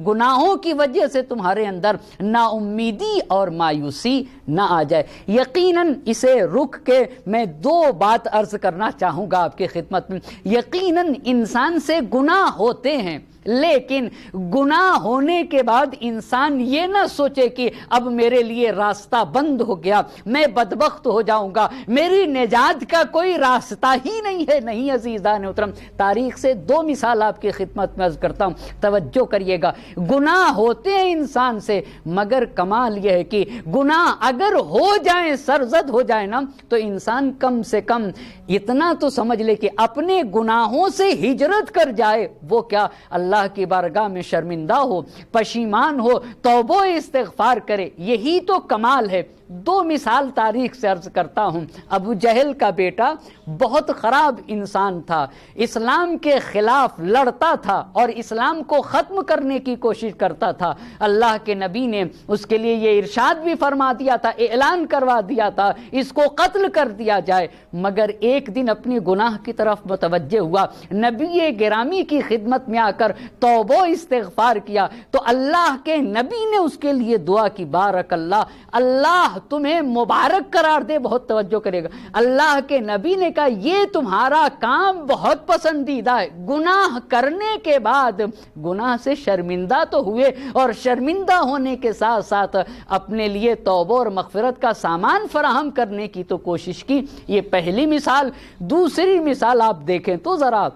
گناہوں کی وجہ سے تمہارے اندر نا امیدی اور مایوسی نہ آ جائے۔ یقیناً اسے رک کے میں دو بات عرض کرنا چاہوں گا آپ کی خدمت میں۔ یقیناً انسان سے گناہ ہوتے ہیں، لیکن گناہ ہونے کے بعد انسان یہ نہ سوچے کہ اب میرے لیے راستہ بند ہو گیا، میں بدبخت ہو جاؤں گا، میری نجات کا کوئی راستہ ہی نہیں ہے۔ نہیں عزیزان محترم، تاریخ سے دو مثال آپ کی خدمت میں عرض کرتا ہوں، توجہ کریے گا۔ گناہ ہوتے ہیں انسان سے، مگر کمال یہ ہے کہ گناہ اگر ہو جائیں، سرزد ہو جائے نا، تو انسان کم سے کم اتنا تو سمجھ لے کہ اپنے گناہوں سے ہجرت کر جائے۔ وہ کیا؟ اللہ کی بارگاہ میں شرمندہ ہو، پشیمان ہو، توبہ استغفار کرے، یہی تو کمال ہے۔ دو مثال تاریخ سے عرض کرتا ہوں۔ ابو جہل کا بیٹا بہت خراب انسان تھا، اسلام کے خلاف لڑتا تھا اور اسلام کو ختم کرنے کی کوشش کرتا تھا۔ اللہ کے نبی نے اس کے لیے یہ ارشاد بھی فرما دیا تھا، اعلان کروا دیا تھا اس کو قتل کر دیا جائے، مگر ایک دن اپنی گناہ کی طرف متوجہ ہوا، نبی گرامی کی خدمت میں آ کر توبہ استغفار کیا تو اللہ کے نبی نے اس کے لیے دعا کی، بارک اللہ، اللہ تمہیں مبارک قرار دے۔ بہت توجہ کرے گا، اللہ کے نبی نے کہا یہ تمہارا کام بہت پسندیدہ ہے۔ گناہ کرنے کے بعد گناہ سے شرمندہ تو ہوئے اور شرمندہ ہونے کے ساتھ ساتھ اپنے لیے توبہ اور مغفرت کا سامان فراہم کرنے کی تو کوشش کی۔ یہ پہلی مثال۔ دوسری مثال آپ دیکھیں تو ذرا،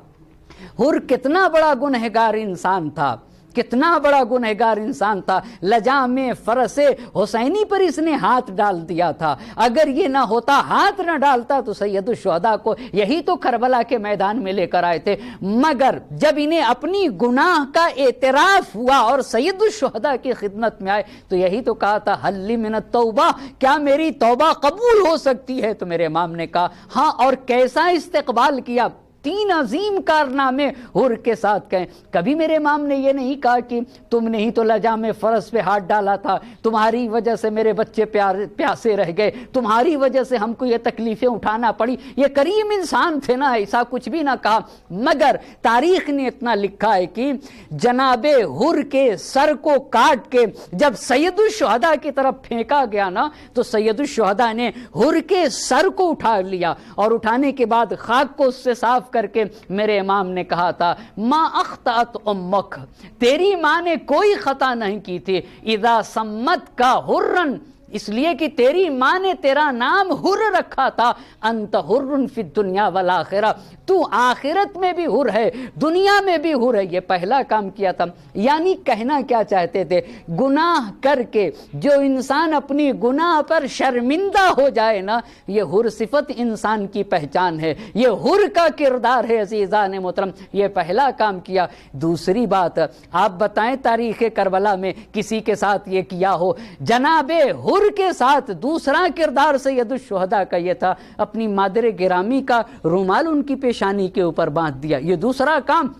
حر کتنا بڑا گنہگار انسان تھا، کتنا بڑا گنہگار انسان تھا۔ لجام فرس حسینی پر اس نے ہاتھ ڈال دیا تھا، اگر یہ نہ ہوتا، ہاتھ نہ ڈالتا تو سید الشہداء کو یہی تو کربلا کے میدان میں لے کر آئے تھے۔ مگر جب انہیں اپنی گناہ کا اعتراف ہوا اور سید الشہداء کی خدمت میں آئے تو یہی تو کہا تھا حل من التوبہ، کیا میری توبہ قبول ہو سکتی ہے؟ تو میرے امام نے کہا ہاں، اور کیسا استقبال کیا۔ تین عظیم کارنامے حر کے ساتھ کہیں۔ کبھی میرے امام نے یہ نہیں کہا کہ تم نے ہی تو لجام فرس پہ ہاتھ ڈالا تھا، تمہاری وجہ سے میرے بچے پیاسے رہ گئے، تمہاری وجہ سے ہم کو یہ تکلیفیں اٹھانا پڑی، یہ کریم انسان تھے نا، ایسا کچھ بھی نہ کہا۔ مگر تاریخ نے اتنا لکھا ہے کہ جناب حر کے سر کو کاٹ کے جب سید الشہداء کی طرف پھینکا گیا نا تو سید الشہداء نے حر کے سر کو اٹھا لیا اور اٹھانے کے بعد خاک کو اس سے صاف کر کے میرے امام نے کہا تھا ما اخطأت امک، تیری ماں نے کوئی خطا نہیں کی تھی، اذا سمت کا حرن، اس لیے کہ تیری ماں نے تیرا نام حر رکھا تھا، انت حر فی الدنیا والآخرہ، تو آخرت میں بھی حر ہے، دنیا میں بھی حر ہے۔ یہ پہلا کام کیا تھا۔ یعنی کہنا کیا چاہتے تھے؟ گناہ کر کے جو انسان اپنی گناہ پر شرمندہ ہو جائے نا، یہ حر صفت انسان کی پہچان ہے، یہ حر کا کردار ہے عزیزان محترم۔ یہ پہلا کام کیا۔ دوسری بات آپ بتائیں تاریخ کربلا میں کسی کے ساتھ یہ کیا ہو؟ جناب حر حضور کے ساتھ دوسرا کردار سید الشہداء کا یہ تھا، اپنی مادر گرامی کا رومال ان کی پیشانی کے اوپر باندھ دیا، یہ دوسرا کام۔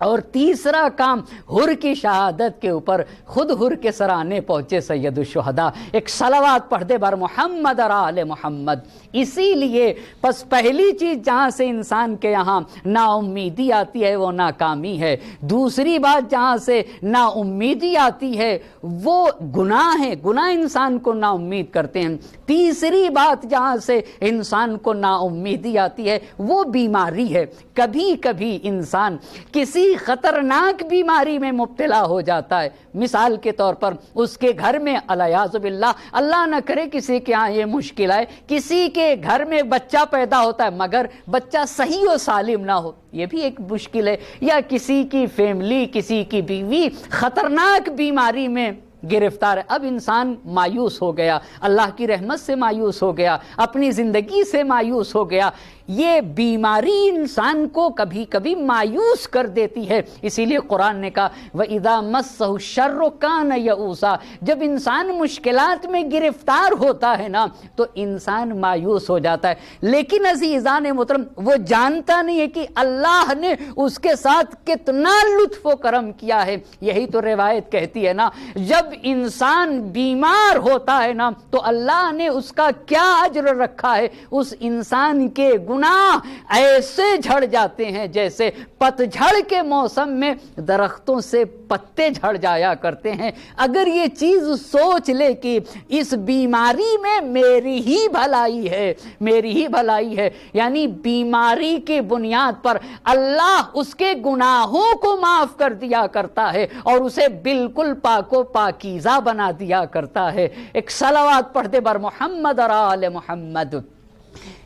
اور تیسرا کام، حر کی شہادت کے اوپر خود حر کے سرانے پہنچے سید الشہداء، ایک صلوات پڑھ دے بر محمد اور آل محمد۔ اسی لیے پس پہلی چیز جہاں سے انسان کے یہاں نا امیدی آتی ہے وہ ناکامی ہے، دوسری بات جہاں سے نا امیدی آتی ہے وہ گناہ ہے، گناہ انسان کو نا امید کرتے ہیں، تیسری بات جہاں سے انسان کو نا امیدی آتی ہے وہ بیماری ہے۔ کبھی کبھی انسان کسی خطرناک بیماری میں مبتلا ہو جاتا ہے، مثال کے طور پر اس کے گھر میں الیاذ باللہ، اللہ نہ کرے کسی کے ہاں یہ مشکل آئے، کسی کے گھر میں بچہ پیدا ہوتا ہے مگر بچہ صحیح و سالم نہ ہو، یہ بھی ایک مشکل ہے، یا کسی کی فیملی، کسی کی بیوی خطرناک بیماری میں گرفتار ہے، اب انسان مایوس ہو گیا، اللہ کی رحمت سے مایوس ہو گیا، اپنی زندگی سے مایوس ہو گیا۔ یہ بیماری انسان کو کبھی کبھی مایوس کر دیتی ہے، اسی لیے قرآن نے کہا وَإِذَا مَسَّهُ الشَّرُّ كَانَ يَئُوسًا، جب انسان مشکلات میں گرفتار ہوتا ہے نا تو انسان مایوس ہو جاتا ہے، لیکن عزیزان محترم وہ جانتا نہیں ہے کہ اللہ نے اس کے ساتھ کتنا لطف و کرم کیا ہے۔ یہی تو روایت کہتی ہے نا، جب انسان بیمار ہوتا ہے نا تو اللہ نے اس کا کیا اجر رکھا ہے، اس انسان کے گناہ ایسے جھڑ جاتے ہیں جیسے پتجھڑ کے موسم میں درختوں سے پتے جھڑ جایا کرتے ہیں۔ اگر یہ چیز سوچ لے کہ اس بیماری میں میری ہی بھلائی ہے، میری ہی بھلائی ہے، یعنی بیماری کی بنیاد پر اللہ اس کے گناہوں کو معاف کر دیا کرتا ہے اور اسے بالکل پاک و پاکیزہ بنا دیا کرتا ہے۔ ایک صلوات پڑھ دے بر محمد اور آل محمد۔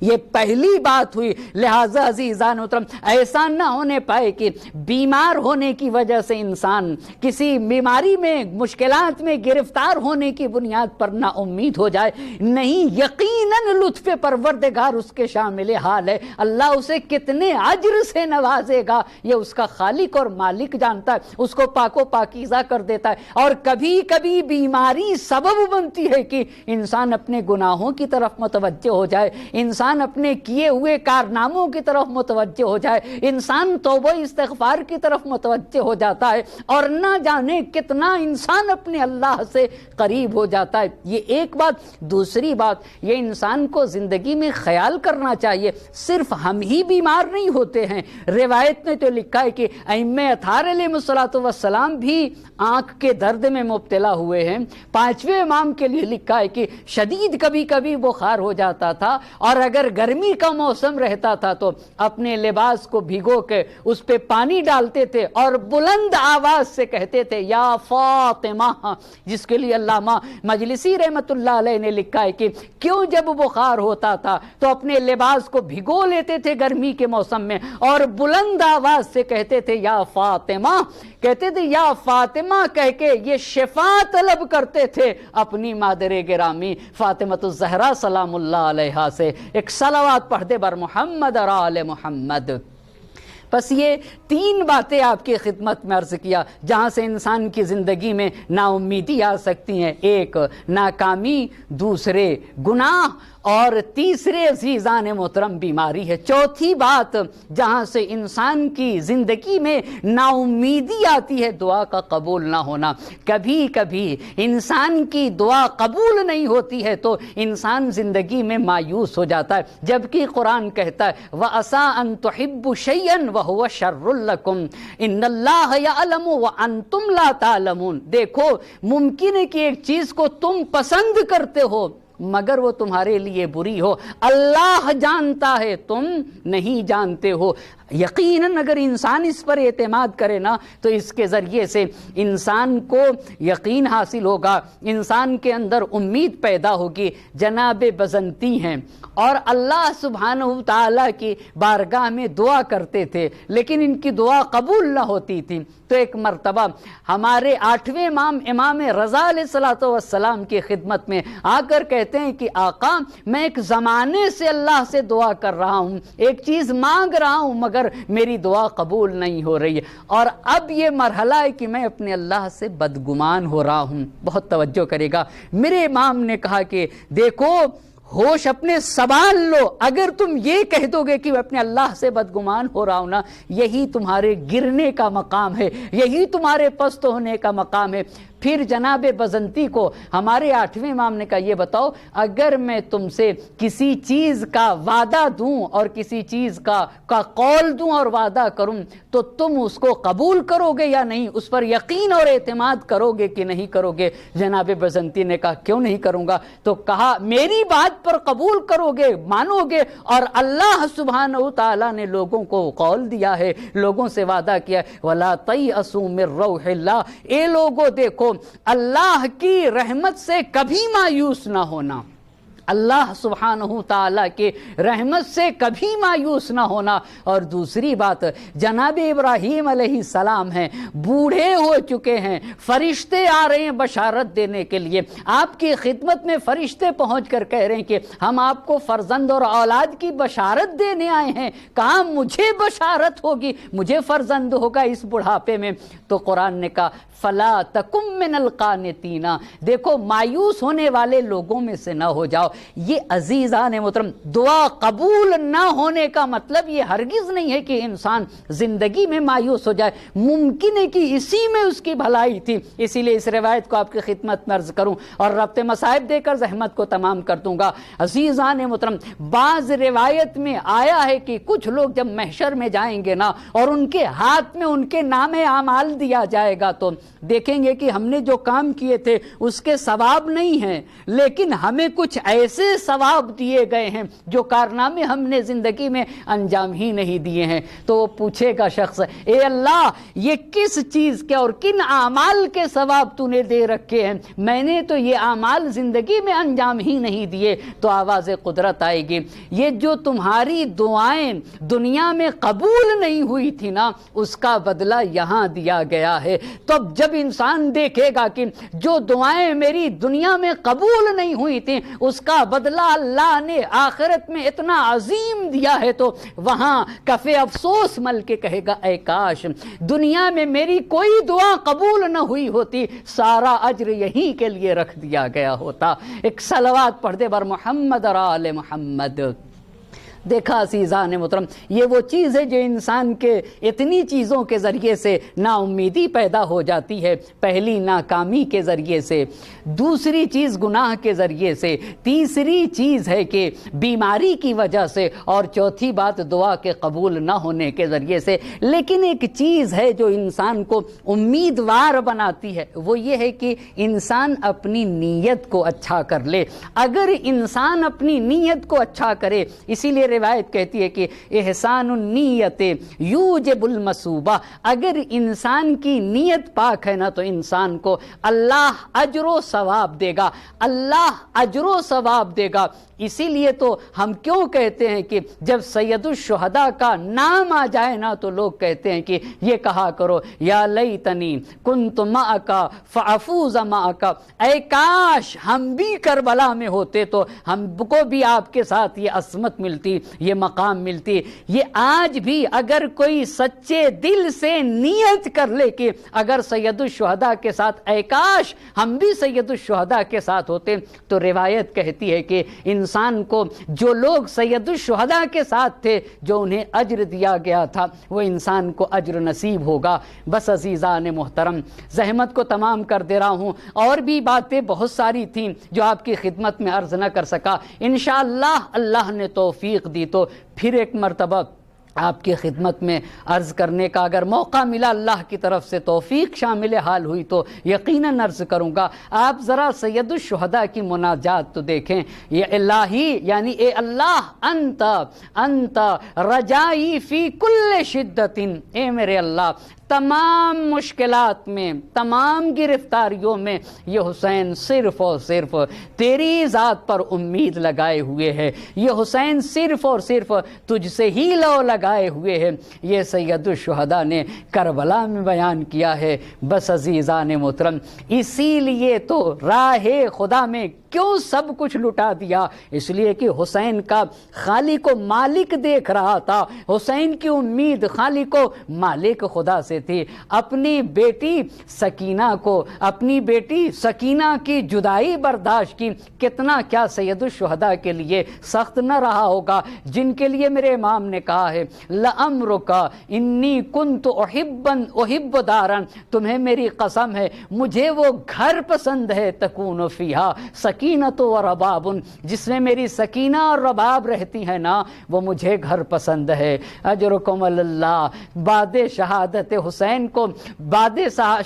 یہ پہلی بات ہوئی، لہٰذا عزیزان محترم ایسا نہ ہونے پائے کہ بیمار ہونے کی وجہ سے انسان کسی بیماری میں مشکلات میں گرفتار ہونے کی بنیاد پر نا امید ہو جائے، نہیں، یقیناً لطف پروردگار اس کے شامل حال ہے، اللہ اسے کتنے اجر سے نوازے گا یہ اس کا خالق اور مالک جانتا ہے، اس کو پاک و پاکیزہ کر دیتا ہے۔ اور کبھی کبھی بیماری سبب بنتی ہے کہ انسان اپنے گناہوں کی طرف متوجہ ہو جائے، انسان اپنے کیے ہوئے کارناموں کی طرف متوجہ ہو جائے، انسان توبہ استغفار کی طرف متوجہ ہو جاتا ہے اور نہ جانے کتنا انسان اپنے اللہ سے قریب ہو جاتا ہے۔ یہ ایک بات۔ دوسری بات یہ انسان کو زندگی میں خیال کرنا چاہیے، صرف ہم ہی بیمار نہیں ہوتے ہیں، روایت نے تو لکھا ہے کہ ائمہ اطہار علیہ السلام بھی آنکھ کے درد میں مبتلا ہوئے ہیں۔ پانچویں امام کے لیے لکھا ہے کہ شدید کبھی کبھی بخار ہو جاتا تھا اور اگر گرمی کا موسم رہتا تھا تو اپنے لباس کو بھگو کے اس پہ پانی ڈالتے تھے اور بلند آواز سے کہتے تھے یا فاطمہ، جس کے لیے علامہ مجلسی رحمت اللہ علیہ نے لکھا ہے کہ کیوں جب بخار ہوتا تھا تو اپنے لباس کو بھگو لیتے تھے گرمی کے موسم میں اور بلند آواز سے کہتے تھے یا فاطمہ، کہتے تھے یا فاطمہ کہہ کے یہ شفا طلب کرتے تھے اپنی مادر گرامی فاطمۃ الزہرا سلام اللہ علیہا سے۔ ایک صلوات پڑھ دے بر محمد اور آل محمد۔ بس یہ تین باتیں آپ کی خدمت میں عرض کیا جہاں سے انسان کی زندگی میں نا امیدی آ سکتی ہیں، ایک ناکامی، دوسرے گناہ اور تیسرے عزیزان محترم بیماری ہے۔ چوتھی بات جہاں سے انسان کی زندگی میں نا امیدی آتی ہے، دعا کا قبول نہ ہونا۔ کبھی کبھی انسان کی دعا قبول نہیں ہوتی ہے تو انسان زندگی میں مایوس ہو جاتا ہے، جبکہ قرآن کہتا ہے وَعَسَىٰ أَن تُحِبُّوا شَيْئًا وَهُوَ شَرٌّ لَكُمْ إِنَّ اللَّهَ يَعْلَمُ وَأَنْتُمْ لَا تَعْلَمُونَ۔ دیکھو ممکن ہے کہ ایک چیز کو تم پسند کرتے ہو مگر وہ تمہارے لیے بری ہو، اللہ جانتا ہے تم نہیں جانتے ہو۔ یقیناً اگر انسان اس پر اعتماد کرے نا تو اس کے ذریعے سے انسان کو یقین حاصل ہوگا، انسان کے اندر امید پیدا ہوگی۔ جناب بزنتی ہیں اور اللہ سبحانہ تعالیٰ کی بارگاہ میں دعا کرتے تھے لیکن ان کی دعا قبول نہ ہوتی تھی، تو ایک مرتبہ ہمارے 8ویں امام امام رضا علیہ السلام کی خدمت میں آ کر کہتے ہیں کہ آقا میں ایک زمانے سے اللہ سے دعا کر رہا ہوں، ایک چیز مانگ رہا ہوں مگر کر میری دعا قبول نہیں ہو رہی ہے، اور اب یہ مرحلہ ہے کہ میں اپنے اللہ سے بدگمان ہو رہا ہوں۔ بہت توجہ کرے گا، میرے امام نے کہا کہ دیکھو ہوش اپنے سنبھال لو، اگر تم یہ کہہ دو گے کہ میں اپنے اللہ سے بدگمان ہو رہا ہوں نا، یہی تمہارے گرنے کا مقام ہے، یہی تمہارے پست ہونے کا مقام ہے۔ پھر جناب بزنتی کو ہمارے 8ویں امام نے کہا یہ بتاؤ، اگر میں تم سے کسی چیز کا وعدہ دوں اور کسی چیز کا قول دوں اور وعدہ کروں تو تم اس کو قبول کرو گے یا نہیں، اس پر یقین اور اعتماد کرو گے کہ نہیں کرو گے؟ جناب بزنتی نے کہا کیوں نہیں کروں گا؟ تو کہا میری بات پر قبول کرو گے، مانو گے، اور اللہ سبحانہ تعالیٰ نے لوگوں کو قول دیا ہے، لوگوں سے وعدہ کیا ہے وَلَا تَيْأَسُوا مِن رَوْحِ اللَّهِ، اے لوگو دیکھو اللہ کی رحمت سے کبھی مایوس نہ ہونا، اللہ سبحانہ تعالیٰ کے رحمت سے کبھی مایوس نہ ہونا۔ اور دوسری بات، جناب ابراہیم علیہ السلام ہیں، بوڑھے ہو چکے ہیں، فرشتے آ رہے ہیں بشارت دینے کے لیے، آپ کی خدمت میں فرشتے پہنچ کر کہہ رہے ہیں کہ ہم آپ کو فرزند اور اولاد کی بشارت دینے آئے ہیں، کہاں مجھے بشارت ہوگی، مجھے فرزند ہوگا اس بڑھاپے میں؟ تو قرآن نے کہا فلا تکم من القانتین، دیکھو مایوس ہونے والے لوگوں میں سے نہ ہو جاؤ۔ یہ عزیزان محترم، دعا قبول نہ ہونے کا مطلب یہ ہرگز نہیں ہے کہ انسان زندگی میں مایوس ہو جائے، ممکن ہے کہ اسی میں اس کی بھلائی تھی۔ اسی لیے اس روایت کو آپ کی خدمت میں عرض کروں اور ربط مصائب دے کر زحمت کو تمام کر دوں گا۔ عزیزان محترم، بعض روایت میں آیا ہے کہ کچھ لوگ جب محشر میں جائیں گے نا اور ان کے ہاتھ میں ان کے نام اعمال دیا جائے گا تو دیکھیں گے کہ ہم نے جو کام کیے تھے اس کے ثواب نہیں ہیں، لیکن ہمیں کچھ ایسے ثواب دیے گئے ہیں جو کارنامے ہم نے زندگی میں انجام ہی نہیں دیے ہیں۔ تو وہ پوچھے گا شخص، اے اللہ یہ کس چیز کے اور کن اعمال کے ثواب تو نے دے رکھے ہیں؟ میں نے تو یہ اعمال زندگی میں انجام ہی نہیں دیے۔ تو آواز قدرت آئے گی، یہ جو تمہاری دعائیں دنیا میں قبول نہیں ہوئی تھی نا، اس کا بدلہ یہاں دیا گیا ہے۔ تو جب انسان دیکھے گا کہ جو دعائیں میری دنیا میں قبول نہیں ہوئی تھیں اس کا بدلہ اللہ نے آخرت میں اتنا عظیم دیا ہے، تو وہاں کف افسوس مل کے کہے گا اے کاش دنیا میں میری کوئی دعا قبول نہ ہوئی ہوتی، سارا اجر یہی کے لیے رکھ دیا گیا ہوتا۔ ایک صلوات پڑھ دے بر محمد اور آل محمد۔ دیکھا عزیزان محترم، یہ وہ چیز ہے جو انسان کے اتنی چیزوں کے ذریعے سے نا امیدی پیدا ہو جاتی ہے۔ پہلی ناکامی کے ذریعے سے، دوسری چیز گناہ کے ذریعے سے، تیسری چیز ہے کہ بیماری کی وجہ سے، اور چوتھی بات دعا کے قبول نہ ہونے کے ذریعے سے۔ لیکن ایک چیز ہے جو انسان کو امیدوار بناتی ہے، وہ یہ ہے کہ انسان اپنی نیت کو اچھا کر لے۔ اگر انسان اپنی نیت کو اچھا کرے، اسی لیے روایت کہتی ہے کہ احسان النیت یوجب المثوبہ، اگر انسان کی نیت پاک ہے نا تو انسان کو اللہ اجر و ثواب دے گا، اللہ اجر و ثواب دے گا۔ اسی لیے تو ہم کیوں کہتے ہیں کہ جب سید الشہداء کا نام آ جائے نا تو لوگ کہتے ہیں کہ یہ کہا کرو یا لیتنی کنت معک فافوز معک، اے کاش ہم بھی کربلا میں ہوتے تو ہم کو بھی آپ کے ساتھ یہ عصمت ملتی، یہ مقام ملتی۔ یہ آج بھی اگر کوئی سچے دل سے نیت کر لے کہ اگر سید الشہداء کے ساتھ اے کاش ہم بھی سید الشہداء کے ساتھ ہوتے، تو روایت کہتی ہے کہ انسان کو جو لوگ سید الشہداء کے ساتھ تھے، جو انہیں اجر دیا گیا تھا، وہ انسان کو اجر نصیب ہوگا۔ بس عزیزان محترم، زحمت کو تمام کر دے رہا ہوں، اور بھی باتیں بہت ساری تھیں جو آپ کی خدمت میں عرض نہ کر سکا۔ انشاءاللہ اللہ نے توفیق دی تو پھر ایک مرتبہ آپ کی خدمت میں عرض کرنے کا اگر موقع ملا، اللہ کی طرف سے توفیق شامل حال ہوئی تو یقیناً عرض کروں گا۔ آپ ذرا سید الشہداء کی مناجات تو دیکھیں، یہ الہی یعنی اے اللہ انت رجائی فی کل شدت، اے میرے اللہ تمام مشکلات میں، تمام گرفتاریوں میں یہ حسین صرف اور صرف تیری ذات پر امید لگائے ہوئے ہے، یہ حسین صرف اور صرف تجھ سے ہی لو لگائے ہوئے ہے۔ یہ سید الشہداء نے کربلا میں بیان کیا ہے۔ بس عزیزان محترم، اسی لیے تو راہ خدا میں کیوں سب کچھ لٹا دیا؟ اس لیے کہ حسین کا خالق و مالک دیکھ رہا تھا، حسین کی امید خالق و مالک خدا سے تھی۔ اپنی بیٹی سکینہ کو، اپنی بیٹی سکینہ کی جدائی برداشت کی، کتنا کیا سید الشہداء کے لیے سخت نہ رہا ہوگا، جن کے لیے میرے امام نے کہا ہے لَأَمْرُكَ إِنِّي كُنْتُ أُحِبُّ دَارًا، تمہیں میری قسم ہے مجھے وہ گھر پسند ہے تکون فیہا سکینۃ و رباب، جس میں میری سکینہ اور رباب رہتی ہے نا، وہ مجھے گھر پسند ہے۔ اجرکم اللہ۔ بعد شہادت حسین کو، بعد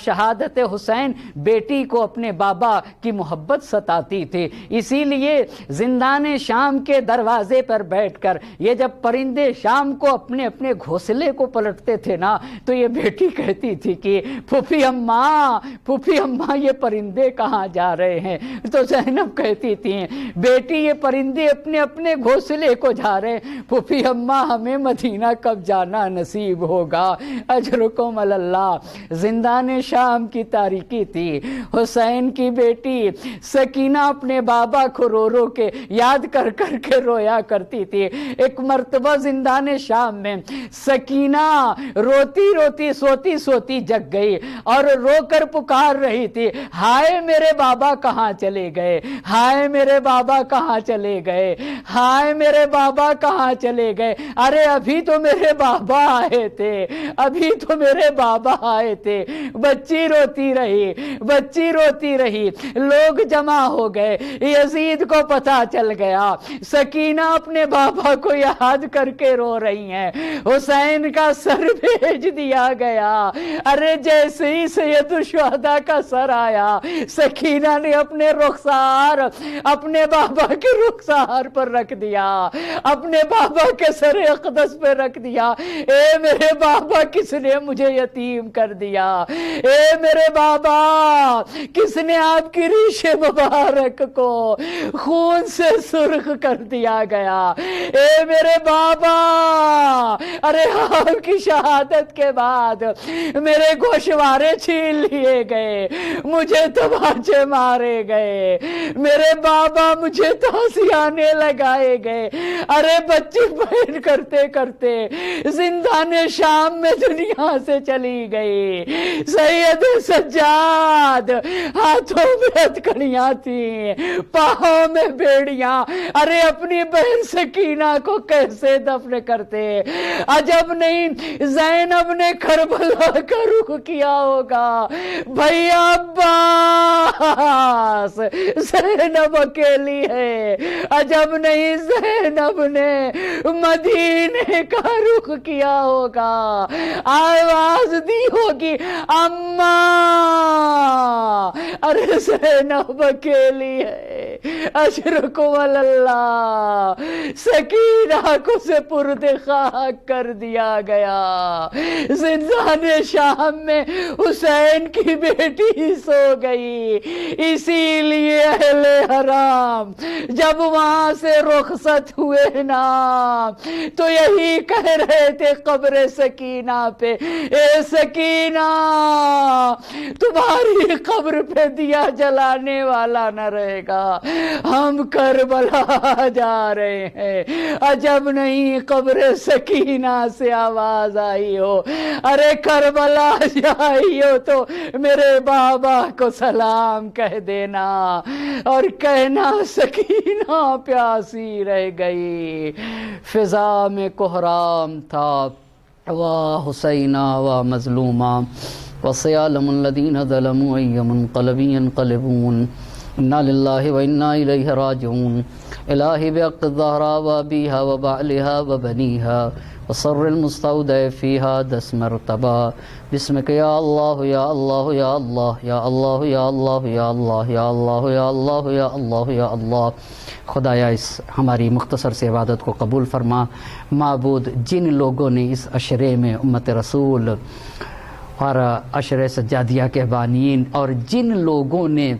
شہادت حسین بیٹی کو اپنے بابا کی محبت ستاتی تھی، اسی لیے زندان شام کے دروازے پر بیٹھ کر یہ جب پرندے شام کو اپنے اپنے گھونسلے کو پلٹتے تھے نا، تو یہ بیٹی کہتی تھی کہ پھوپھی اماں یہ پرندے کہاں جا رہے ہیں؟ تو زینب کہتی تھی بیٹی یہ پرندے اپنے اپنے گھونسلے کو جا رہے ہیں، پھوپھی اماں ہمیں مدینہ کب جانا نصیب ہوگا؟ اجرکم اللہ۔ زندان شام کی تاریکی تھی، حسین کی بیٹی سکینہ اپنے بابا کو رو رو کے یاد کر کر کے رویا کرتی تھی۔ ایک مرتبہ زندان شام میں سکینہ روتی روتی سوتی سوتی جگ گئی اور رو کر پکار رہی تھی، ہائے میرے بابا کہاں چلے گئے، ہائے میرے بابا کہاں چلے گئے، ہائے میرے بابا کہاں چلے گئے، ارے ابھی تو میرے بابا آئے تھے، ابھی تو میرے بابا آئے تھے۔ بچی روتی رہی، بچی روتی رہی، لوگ جمع ہو گئے، یزید کو پتہ چل گیا، سکینہ اپنے بابا کو یاد کر کے رو رہی ہیں، حسین کا سر بھیج دیا گیا۔ ارے جیسے ہی سید الشہداء کا سر آیا، سکینہ نے اپنے رخسار اپنے بابا کے رخسار پر رکھ دیا، اپنے بابا کے سر اقدس پہ رکھ دیا۔ اے میرے بابا کس نے مجھے یتیم کر دیا، اے میرے بابا کس نے آپ کی ریش مبارک کو خون سے سرخ کر دیا گیا، اے میرے بابا ارے آپ کی شہادت کے بعد میرے گوشوارے چھین لیے گئے، مجھے تماچے مارے گئے، میرے بابا مجھے تازیانے لگائے گئے۔ ارے بچی بہن کرتے کرتے زندان شام میں دنیا سے چلی گئی۔ سید سجاد ہاتھوں میں ہتھکڑیاں تھیں، پاؤں میں بیڑیاں، ارے اپنی بہن سکینہ کو کیسے دفن کرتے؟ عجب نہیں زینب نے کربلا کا رخ کیا ہوگا، بھیا عباس زینب اکیلی ہے، عجب نہیں زینب نے مدینے کا رخ کیا ہوگا، آواز دی ہوگی اماں، ارے زینب اکیلی ہے۔ اشرکم اللہ۔ سکینہ کو سپرد خاک کر دیا گیا۔ زندان شام میں حسین کی بیٹی سو گئی، اسی لیے اہل حرام جب وہاں سے رخصت ہوئے نا تو یہی کہہ رہے تھے قبر سکینہ پہ، اے سکینہ تمہاری قبر پہ دیا جلانے والا نہ رہے گا، ہم کربلا جا رہے ہیں۔ عجب نہیں قبر سکینہ سے آواز آئی ہو، ارے کربلا جائی ہو تو میرے بابا کو سلام کہہ دینا اور کہنا سکینہ پیاسی رہ گئی۔ فضا میں کوہرام تھا، واہ حسینہ واہ مظلومہ، وسيعلم الذين ظلموا أي منقلب ينقلبون، إنا لله وإنا إليه راجعون۔ إلهي بحق الزهراء وأبيها وبعلها وبنيها وصر المستودع فيها 10 مرتبہ بسمك يا الله يا الله يا الله يا الله يا الله يا الله يا الله يا الله يا الله يا الله۔ خدایا اس ہماری مختصر سے عبادت کو قبول فرما۔ معبود جن لوگوں نے اس عشرے میں امت رسول اور عشرِ سجادیہ کے بانیین اور جن لوگوں نے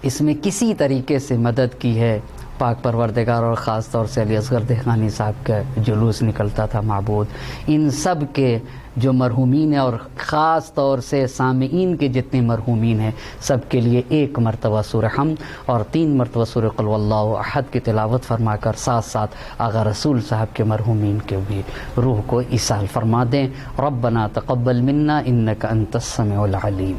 اس میں کسی طریقے سے مدد کی ہے، پاک پروردگار اور خاص طور سے علی اصغر دہقانی صاحب کا جلوس نکلتا تھا معبود، ان سب کے جو مرحومین ہیں اور خاص طور سے سامعین کے جتنے مرحومین ہیں سب کے لیے 1 مرتبہ سورہ حمد اور 3 مرتبہ سورہ قل واللہ احد کی تلاوت فرما کر ساتھ ساتھ آغا رسول صاحب کے مرحومین کے بھی روح کو ایصال فرما دیں۔ ربنا تقبل منا انک انت السمیع العلیم۔